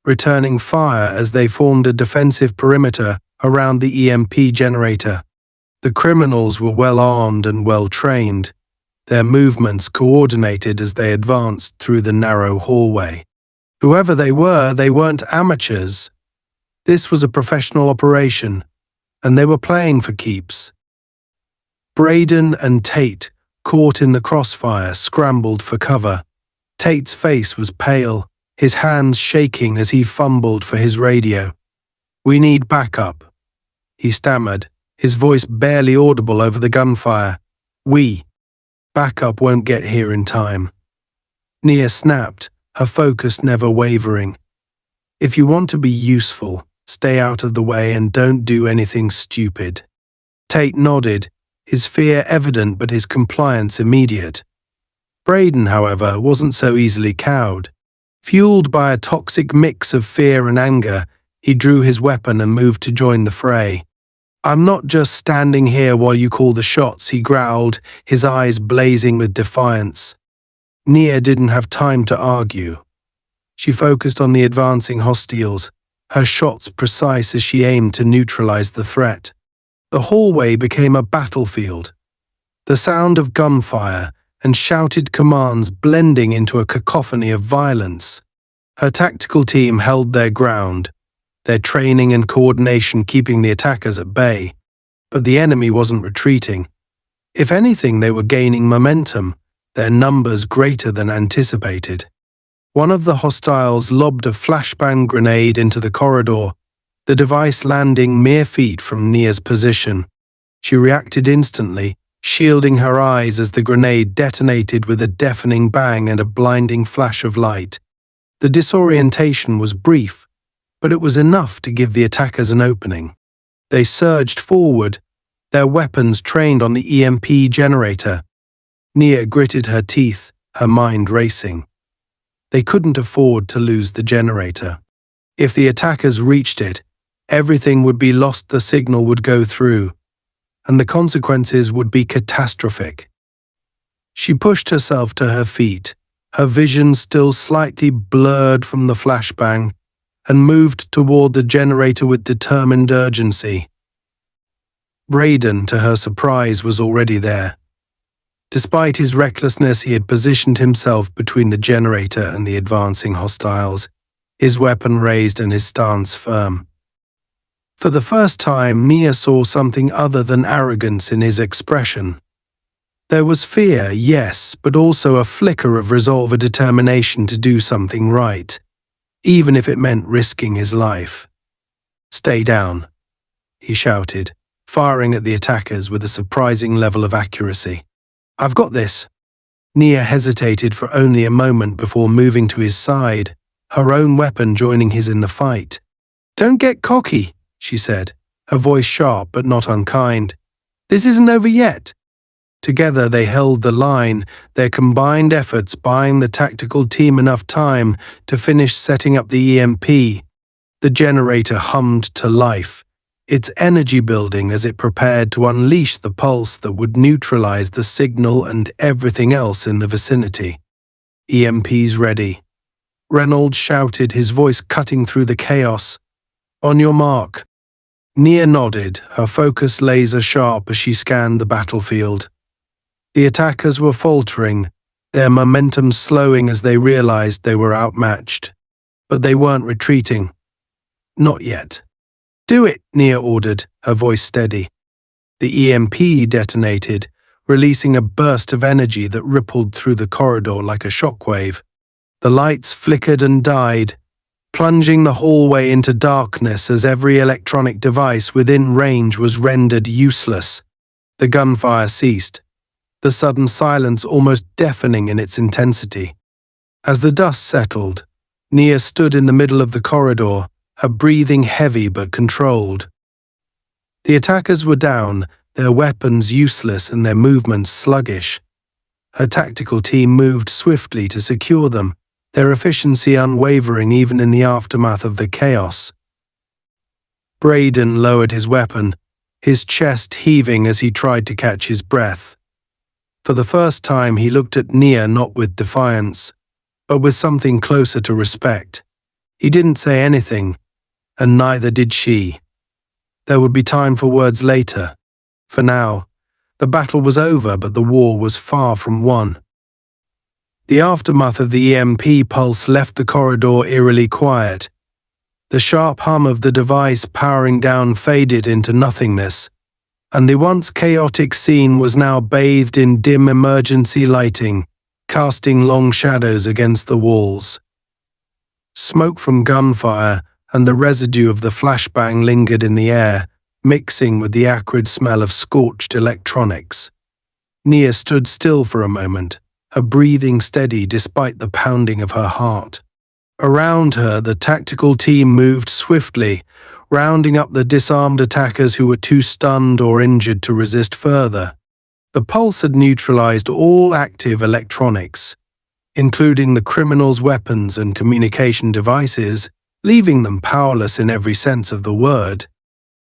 returning fire as they formed a defensive perimeter around the EMP generator. The criminals were well armed and well trained, their movements coordinated as they advanced through the narrow hallway. Whoever they weren't amateurs. This was a professional operation, and they were playing for keeps. Braden and Tate, caught in the crossfire, scrambled for cover. Tate's face was pale, his hands shaking as he fumbled for his radio. "We need backup," he stammered, his voice barely audible over the gunfire. Backup won't get here in time." Nia snapped, her focus never wavering. "If you want to be useful, stay out of the way and don't do anything stupid." Tate nodded, his fear evident but his compliance immediate. Braden, however, wasn't so easily cowed. Fueled by a toxic mix of fear and anger, he drew his weapon and moved to join the fray. "I'm not just standing here while you call the shots," he growled, his eyes blazing with defiance. Nia didn't have time to argue. She focused on the advancing hostiles, her shots precise as she aimed to neutralize the threat. The hallway became a battlefield, the sound of gunfire and shouted commands blending into a cacophony of violence. Her tactical team held their ground, their training and coordination keeping the attackers at bay. But the enemy wasn't retreating. If anything, they were gaining momentum, their numbers greater than anticipated. One of the hostiles lobbed a flashbang grenade into the corridor, the device landing mere feet from Nia's position. She reacted instantly, shielding her eyes as the grenade detonated with a deafening bang and a blinding flash of light. The disorientation was brief, but it was enough to give the attackers an opening. They surged forward, their weapons trained on the EMP generator. Nia gritted her teeth, her mind racing. They couldn't afford to lose the generator. If the attackers reached it, everything would be lost, the signal would go through, and the consequences would be catastrophic. She pushed herself to her feet, her vision still slightly blurred from the flashbang, and moved toward the generator with determined urgency. Braden, to her surprise, was already there. Despite his recklessness, he had positioned himself between the generator and the advancing hostiles, his weapon raised and his stance firm. For the first time, Nia saw something other than arrogance in his expression. There was fear, yes, but also a flicker of resolve, a determination to do something right, even if it meant risking his life. "Stay down," he shouted, firing at the attackers with a surprising level of accuracy. "I've got this." Nia hesitated for only a moment before moving to his side, her own weapon joining his in the fight. "Don't get cocky," she said, her voice sharp but not unkind. "This isn't over yet." Together they held the line, their combined efforts buying the tactical team enough time to finish setting up the EMP. The generator hummed to life, its energy building as it prepared to unleash the pulse that would neutralize the signal and everything else in the vicinity. "EMP's ready," Reynolds shouted, his voice cutting through the chaos. "On your mark." Nia nodded, her focus laser-sharp as she scanned the battlefield. The attackers were faltering, their momentum slowing as they realized they were outmatched. But they weren't retreating. Not yet. "Do it," Nia ordered, her voice steady. The EMP detonated, releasing a burst of energy that rippled through the corridor like a shockwave. The lights flickered and died, plunging the hallway into darkness as every electronic device within range was rendered useless. The gunfire ceased, the sudden silence almost deafening in its intensity. As the dust settled, Nia stood in the middle of the corridor, her breathing heavy but controlled. The attackers were down, their weapons useless and their movements sluggish. Her tactical team moved swiftly to secure them, their efficiency unwavering even in the aftermath of the chaos. Braden lowered his weapon, his chest heaving as he tried to catch his breath. For the first time he looked at Nia not with defiance, but with something closer to respect. He didn't say anything, and neither did she. There would be time for words later. For now, the battle was over, but the war was far from won. The aftermath of the EMP pulse left the corridor eerily quiet. The sharp hum of the device powering down faded into nothingness, and the once chaotic scene was now bathed in dim emergency lighting, casting long shadows against the walls. Smoke from gunfire and the residue of the flashbang lingered in the air, mixing with the acrid smell of scorched electronics. Nia stood still for a moment, her breathing steady despite the pounding of her heart. Around her, the tactical team moved swiftly, rounding up the disarmed attackers who were too stunned or injured to resist further. The pulse had neutralized all active electronics, including the criminals' weapons and communication devices, leaving them powerless in every sense of the word.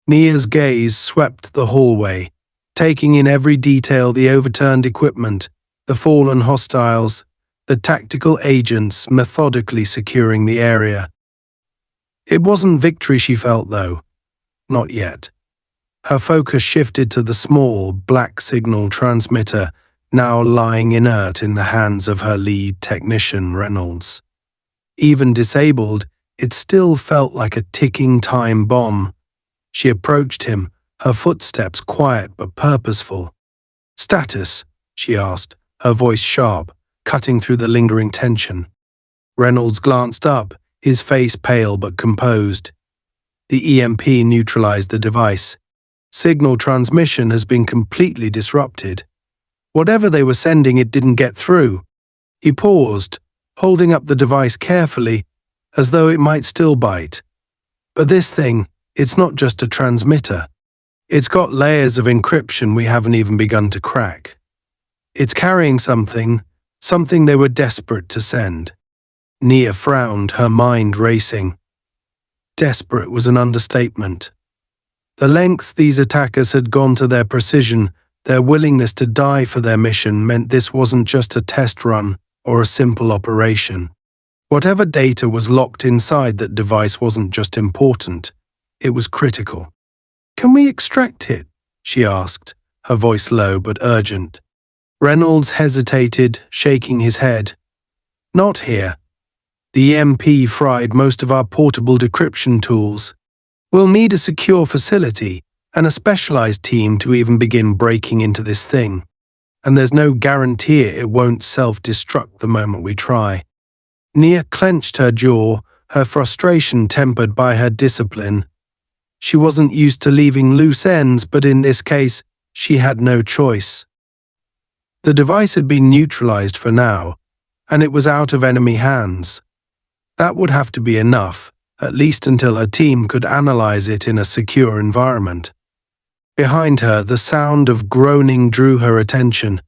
Nia's gaze swept the hallway, taking in every detail: the overturned equipment, the fallen hostiles, the tactical agents methodically securing the area. It wasn't victory she felt, though. Not yet. Her focus shifted to the small, black signal transmitter, now lying inert in the hands of her lead technician, Reynolds. Even disabled, it still felt like a ticking time bomb. She approached him, her footsteps quiet but purposeful. "Status?" she asked, her voice sharp, cutting through the lingering tension. Reynolds glanced up, his face pale but composed. "The EMP neutralized the device. Signal transmission has been completely disrupted. Whatever they were sending, it didn't get through." He paused, holding up the device carefully, as though it might still bite. "But this thing, it's not just a transmitter. It's got layers of encryption we haven't even begun to crack. It's carrying something they were desperate to send." Nia frowned, her mind racing. Desperate was an understatement. The lengths these attackers had gone to their precision, their willingness to die for their mission, meant this wasn't just a test run or a simple operation. Whatever data was locked inside that device wasn't just important, it was critical. "Can we extract it?" she asked, her voice low but urgent. Reynolds hesitated, shaking his head. "Not here. The EMP fried most of our portable decryption tools. We'll need a secure facility and a specialized team to even begin breaking into this thing. And there's no guarantee it won't self-destruct the moment we try." Nia clenched her jaw, her frustration tempered by her discipline. She wasn't used to leaving loose ends, but in this case, she had no choice. The device had been neutralized for now, and it was out of enemy hands. That would have to be enough, at least until her team could analyze it in a secure environment. Behind her, the sound of groaning drew her attention.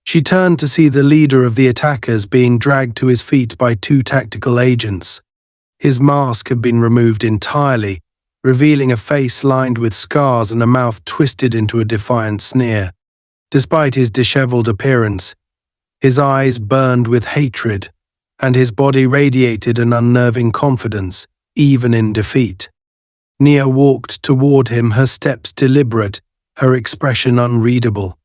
She turned to see the leader of the attackers being dragged to his feet by two tactical agents. His mask had been removed entirely, revealing a face lined with scars and a mouth twisted into a defiant sneer. Despite his disheveled appearance, his eyes burned with hatred, and his body radiated an unnerving confidence, even in defeat. Nia walked toward him, her steps deliberate, her expression unreadable.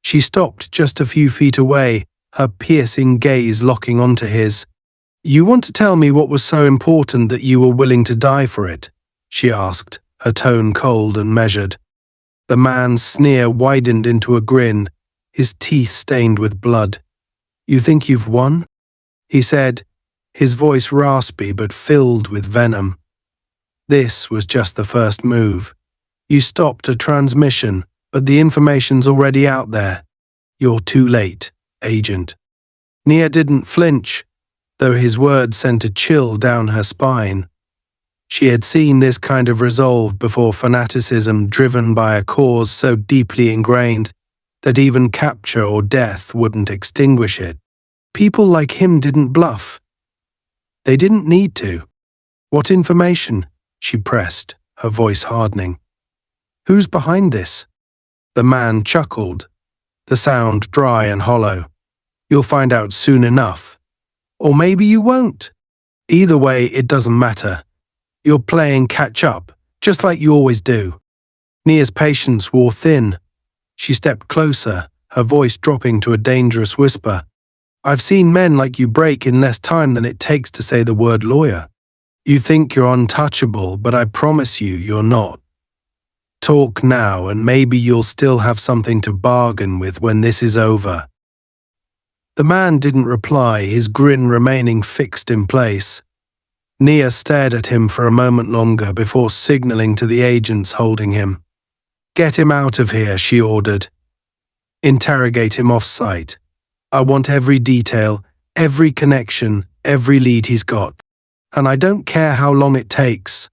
She stopped just a few feet away, her piercing gaze locking onto his. "You want to tell me what was so important that you were willing to die for it?" she asked, her tone cold and measured. The man's sneer widened into a grin, his teeth stained with blood. "You think you've won?" he said, his voice raspy but filled with venom. This was just the first move. You stopped a transmission, but the information's already out there. You're too late, Agent. Nia didn't flinch, though his words sent a chill down her spine. She had seen this kind of resolve before, fanaticism driven by a cause so deeply ingrained that even capture or death wouldn't extinguish it. People like him didn't bluff. They didn't need to. "What information?" she pressed, her voice hardening. "Who's behind this?" The man chuckled, the sound dry and hollow. "You'll find out soon enough. Or maybe you won't. Either way, it doesn't matter. You're playing catch-up, just like you always do." Nia's patience wore thin. She stepped closer, her voice dropping to a dangerous whisper. "I've seen men like you break in less time than it takes to say the word lawyer. You think you're untouchable, but I promise you, you're not. Talk now, and maybe you'll still have something to bargain with when this is over." The man didn't reply, his grin remaining fixed in place. Nia stared at him for a moment longer before signaling to the agents holding him. "Get him out of here," she ordered. "Interrogate him off-site. I want every detail, every connection, every lead he's got. And I don't care how long it takes."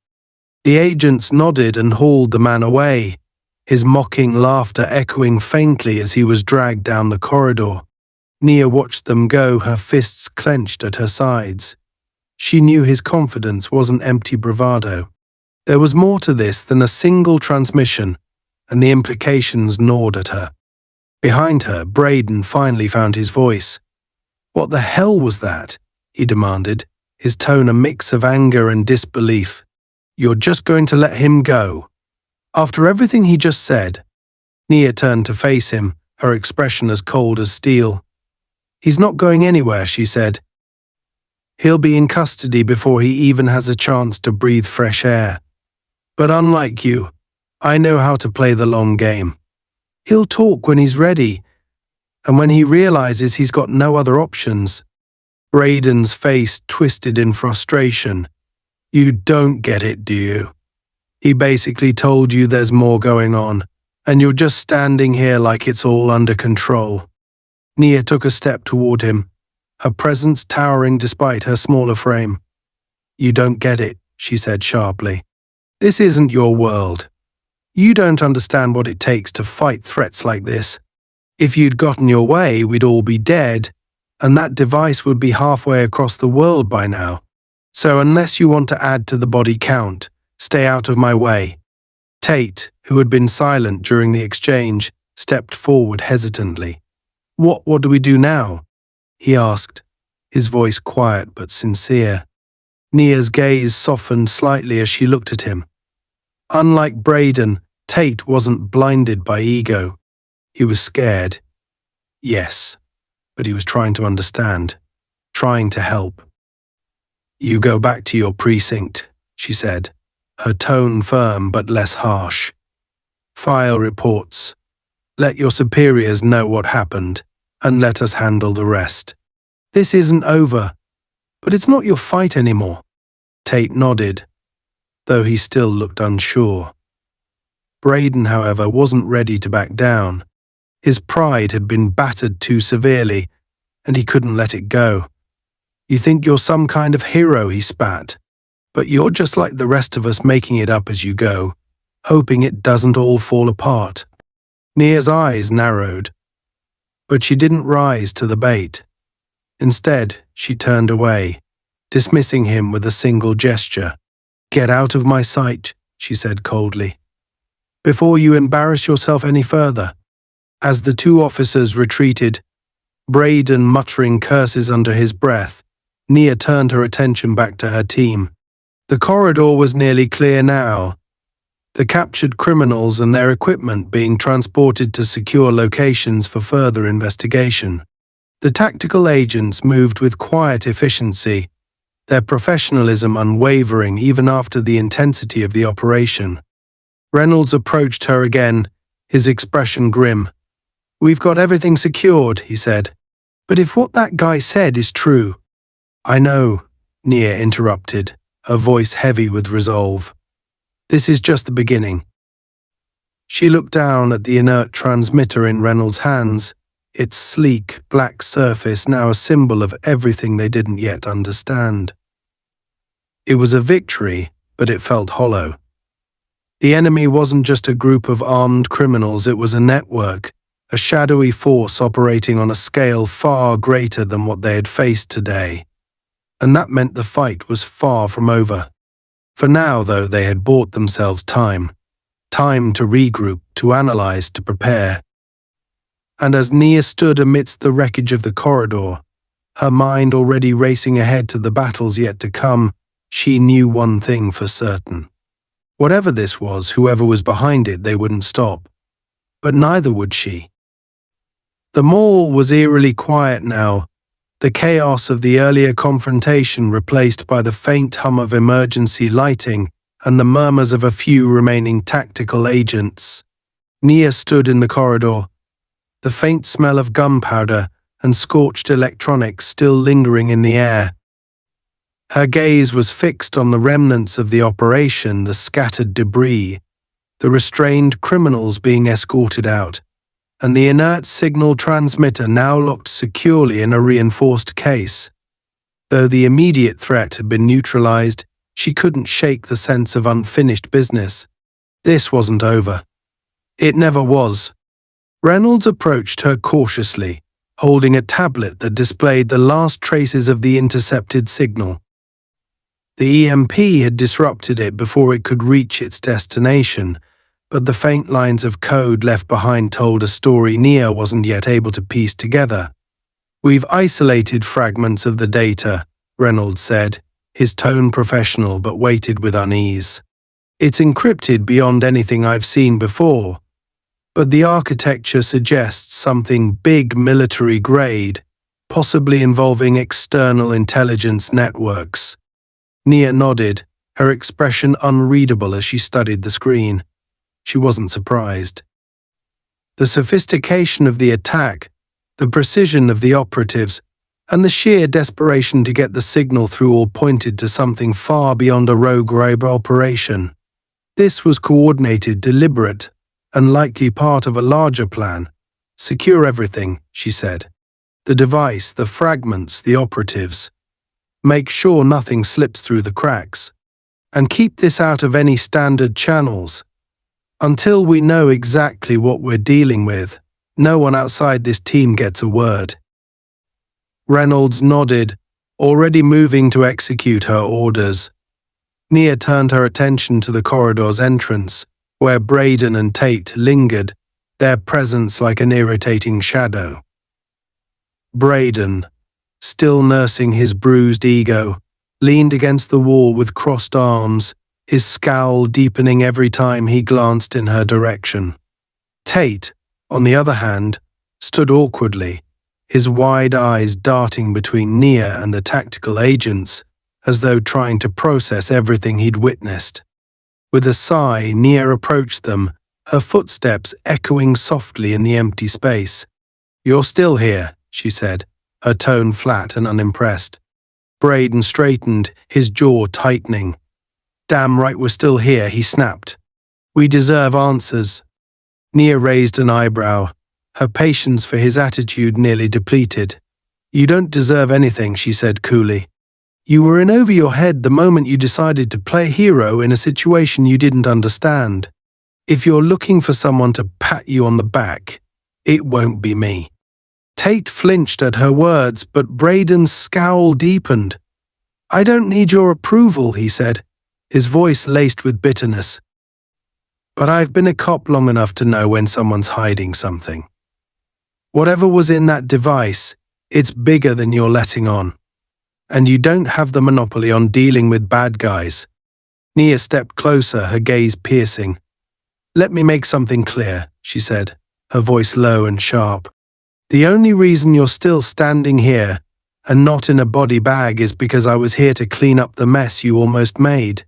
The agents nodded and hauled the man away, his mocking laughter echoing faintly as he was dragged down the corridor. Nia watched them go, her fists clenched at her sides. She knew his confidence wasn't empty bravado. There was more to this than a single transmission, and the implications gnawed at her. Behind her, Braden finally found his voice. "What the hell was that?" he demanded, his tone a mix of anger and disbelief. "You're just going to let him go?" After everything he just said, Nia turned to face him, her expression as cold as steel. "He's not going anywhere," she said. "He'll be in custody before he even has a chance to breathe fresh air. But unlike you, I know how to play the long game. He'll talk when he's ready, and when he realizes he's got no other options." Braden's face twisted in frustration. "You don't get it, do you? He basically told you there's more going on, and you're just standing here like it's all under control." Nia took a step toward him, her presence towering despite her smaller frame. "You don't get it," she said sharply. "This isn't your world. You don't understand what it takes to fight threats like this. If you'd gotten your way, we'd all be dead, and that device would be halfway across the world by now. So unless you want to add to the body count, stay out of my way." Tate, who had been silent during the exchange, stepped forward hesitantly. What do we do now?" he asked, his voice quiet but sincere. Nia's gaze softened slightly as she looked at him. Unlike Braden, Tate wasn't blinded by ego. He was scared. Yes, but he was trying to understand, trying to help. "You go back to your precinct," she said, her tone firm but less harsh. "File reports. Let your superiors know what happened, and let us handle the rest. This isn't over, but it's not your fight anymore." Tate nodded, though he still looked unsure. Braden, however, wasn't ready to back down. His pride had been battered too severely, and he couldn't let it go. "You think you're some kind of hero," he spat, "but you're just like the rest of us, making it up as you go, hoping it doesn't all fall apart." Nia's eyes narrowed, but she didn't rise to the bait. Instead, she turned away, dismissing him with a single gesture. "Get out of my sight," she said coldly, "before you embarrass yourself any further." As the two officers retreated, Braden muttering curses under his breath, Nia turned her attention back to her team. The corridor was nearly clear now, the captured criminals and their equipment being transported to secure locations for further investigation. The tactical agents moved with quiet efficiency, their professionalism unwavering even after the intensity of the operation. Reynolds approached her again, his expression grim. We've got everything secured, he said. But if what that guy said is true… I know, Nia interrupted, her voice heavy with resolve. This is just the beginning. She looked down at the inert transmitter in Reynolds' hands, its sleek, black surface now a symbol of everything they didn't yet understand. It was a victory, but it felt hollow. The enemy wasn't just a group of armed criminals, it was a network, a shadowy force operating on a scale far greater than what they had faced today. And that meant the fight was far from over. For now, though, they had bought themselves time. Time to regroup, to analyze, to prepare. And as Nia stood amidst the wreckage of the corridor, her mind already racing ahead to the battles yet to come, she knew one thing for certain. Whatever this was, whoever was behind it, they wouldn't stop. But neither would she. The mall was eerily quiet now, the chaos of the earlier confrontation replaced by the faint hum of emergency lighting and the murmurs of a few remaining tactical agents. Nia stood in the corridor, the faint smell of gunpowder and scorched electronics still lingering in the air. Her gaze was fixed on the remnants of the operation, the scattered debris, the restrained criminals being escorted out, and the inert signal transmitter now locked securely in a reinforced case. Though the immediate threat had been neutralized, she couldn't shake the sense of unfinished business. This wasn't over. It never was. Reynolds approached her cautiously, holding a tablet that displayed the last traces of the intercepted signal. The EMP had disrupted it before it could reach its destination, but the faint lines of code left behind told a story Nia wasn't yet able to piece together. We've isolated fragments of the data, Reynolds said, his tone professional but weighted with unease. It's encrypted beyond anything I've seen before, but the architecture suggests something big military grade, possibly involving external intelligence networks. Nia nodded, her expression unreadable as she studied the screen. She wasn't surprised. The sophistication of the attack, the precision of the operatives, and the sheer desperation to get the signal through all pointed to something far beyond a rogue operation. This was coordinated, deliberate, and likely part of a larger plan. Secure everything, she said. The device, the fragments, the operatives. Make sure nothing slips through the cracks. And keep this out of any standard channels. Until we know exactly what we're dealing with, no one outside this team gets a word. Reynolds nodded, already moving to execute her orders. Nia turned her attention to the corridor's entrance, where Braden and Tate lingered, their presence like an irritating shadow. Braden, still nursing his bruised ego, leaned against the wall with crossed arms, his scowl deepening every time he glanced in her direction. Tate, on the other hand, stood awkwardly, his wide eyes darting between Nia and the tactical agents, as though trying to process everything he'd witnessed. With a sigh, Nia approached them, her footsteps echoing softly in the empty space. "You're still here," she said, her tone flat and unimpressed. Braden straightened, his jaw tightening. "Damn right we're still here," he snapped. "We deserve answers." Nia raised an eyebrow, her patience for his attitude nearly depleted. "You don't deserve anything," she said coolly. "You were in over your head the moment you decided to play hero in a situation you didn't understand. If you're looking for someone to pat you on the back, it won't be me." Tate flinched at her words, but Braden's scowl deepened. "I don't need your approval," he said, his voice laced with bitterness. "But I've been a cop long enough to know when someone's hiding something. Whatever was in that device, it's bigger than you're letting on. And you don't have the monopoly on dealing with bad guys." Nia stepped closer, her gaze piercing. "Let me make something clear," she said, her voice low and sharp. "The only reason you're still standing here and not in a body bag is because I was here to clean up the mess you almost made.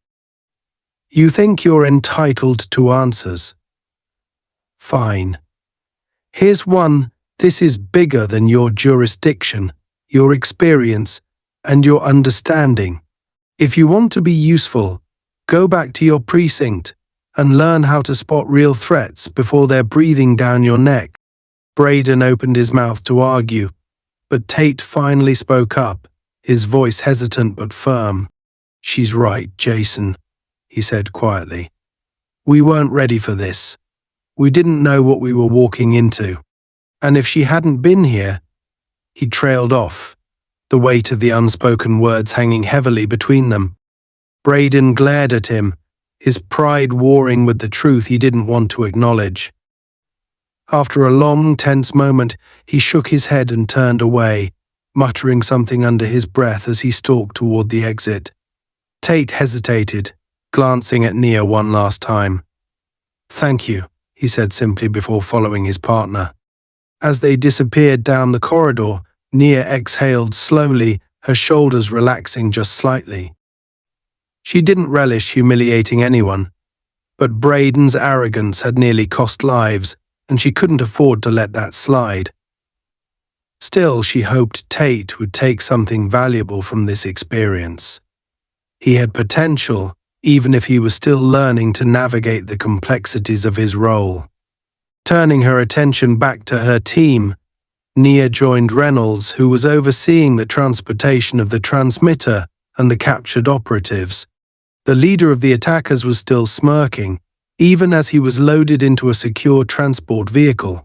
You think you're entitled to answers? Fine. Here's one. This is bigger than your jurisdiction, your experience, and your understanding. If you want to be useful, go back to your precinct and learn how to spot real threats before they're breathing down your neck. Braden opened his mouth to argue, but Tate finally spoke up, his voice hesitant but firm. "She's right, Jason," he said quietly. "We weren't ready for this. We didn't know what we were walking into. And if she hadn't been here..." He trailed off, the weight of the unspoken words hanging heavily between them. Braden glared at him, his pride warring with the truth he didn't want to acknowledge. After a long, tense moment, he shook his head and turned away, muttering something under his breath as he stalked toward the exit. Tate hesitated, glancing at Nia one last time. "Thank you," he said simply before following his partner. As they disappeared down the corridor, Nia exhaled slowly, her shoulders relaxing just slightly. She didn't relish humiliating anyone, but Braden's arrogance had nearly cost lives, and she couldn't afford to let that slide. Still, she hoped Tate would take something valuable from this experience. He had potential, even if he was still learning to navigate the complexities of his role. Turning her attention back to her team, Nia joined Reynolds, who was overseeing the transportation of the transmitter and the captured operatives. The leader of the attackers was still smirking, even as he was loaded into a secure transport vehicle.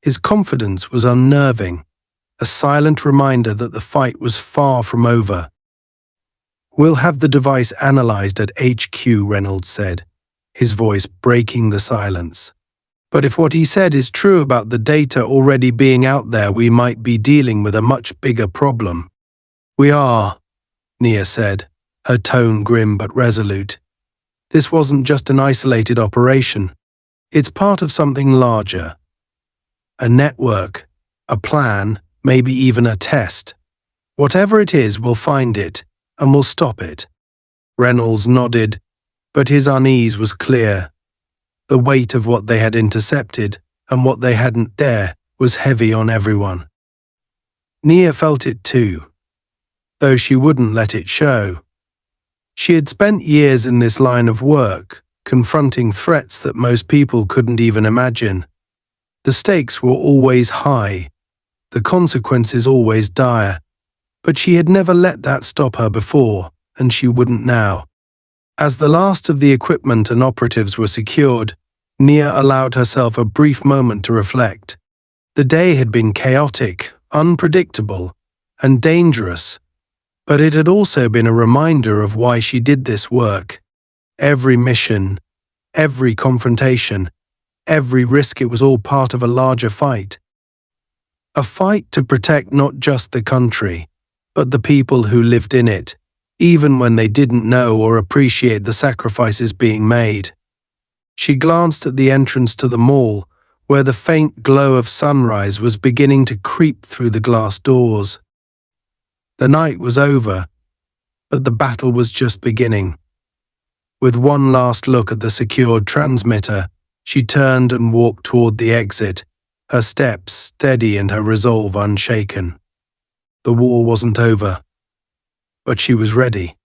His confidence was unnerving, a silent reminder that the fight was far from over. "We'll have the device analyzed at HQ," Reynolds said, his voice breaking the silence. "But if what he said is true about the data already being out there, we might be dealing with a much bigger problem." "We are," Nia said, her tone grim but resolute. "This wasn't just an isolated operation. It's part of something larger. A network, a plan, maybe even a test. Whatever it is, we'll find it, and we'll stop it." Reynolds nodded, but his unease was clear. The weight of what they had intercepted and what they hadn't there was heavy on everyone. Nia felt it too, though she wouldn't let it show. She had spent years in this line of work, confronting threats that most people couldn't even imagine. The stakes were always high, the consequences always dire, but she had never let that stop her before, and she wouldn't now. As the last of the equipment and operatives were secured, Nia allowed herself a brief moment to reflect. The day had been chaotic, unpredictable, and dangerous, but it had also been a reminder of why she did this work. Every mission, every confrontation, every risk, it was all part of a larger fight. A fight to protect not just the country, but the people who lived in it, even when they didn't know or appreciate the sacrifices being made. She glanced at the entrance to the mall, where the faint glow of sunrise was beginning to creep through the glass doors. The night was over, but the battle was just beginning. With one last look at the secured transmitter, she turned and walked toward the exit, her steps steady and her resolve unshaken. The war wasn't over, but she was ready.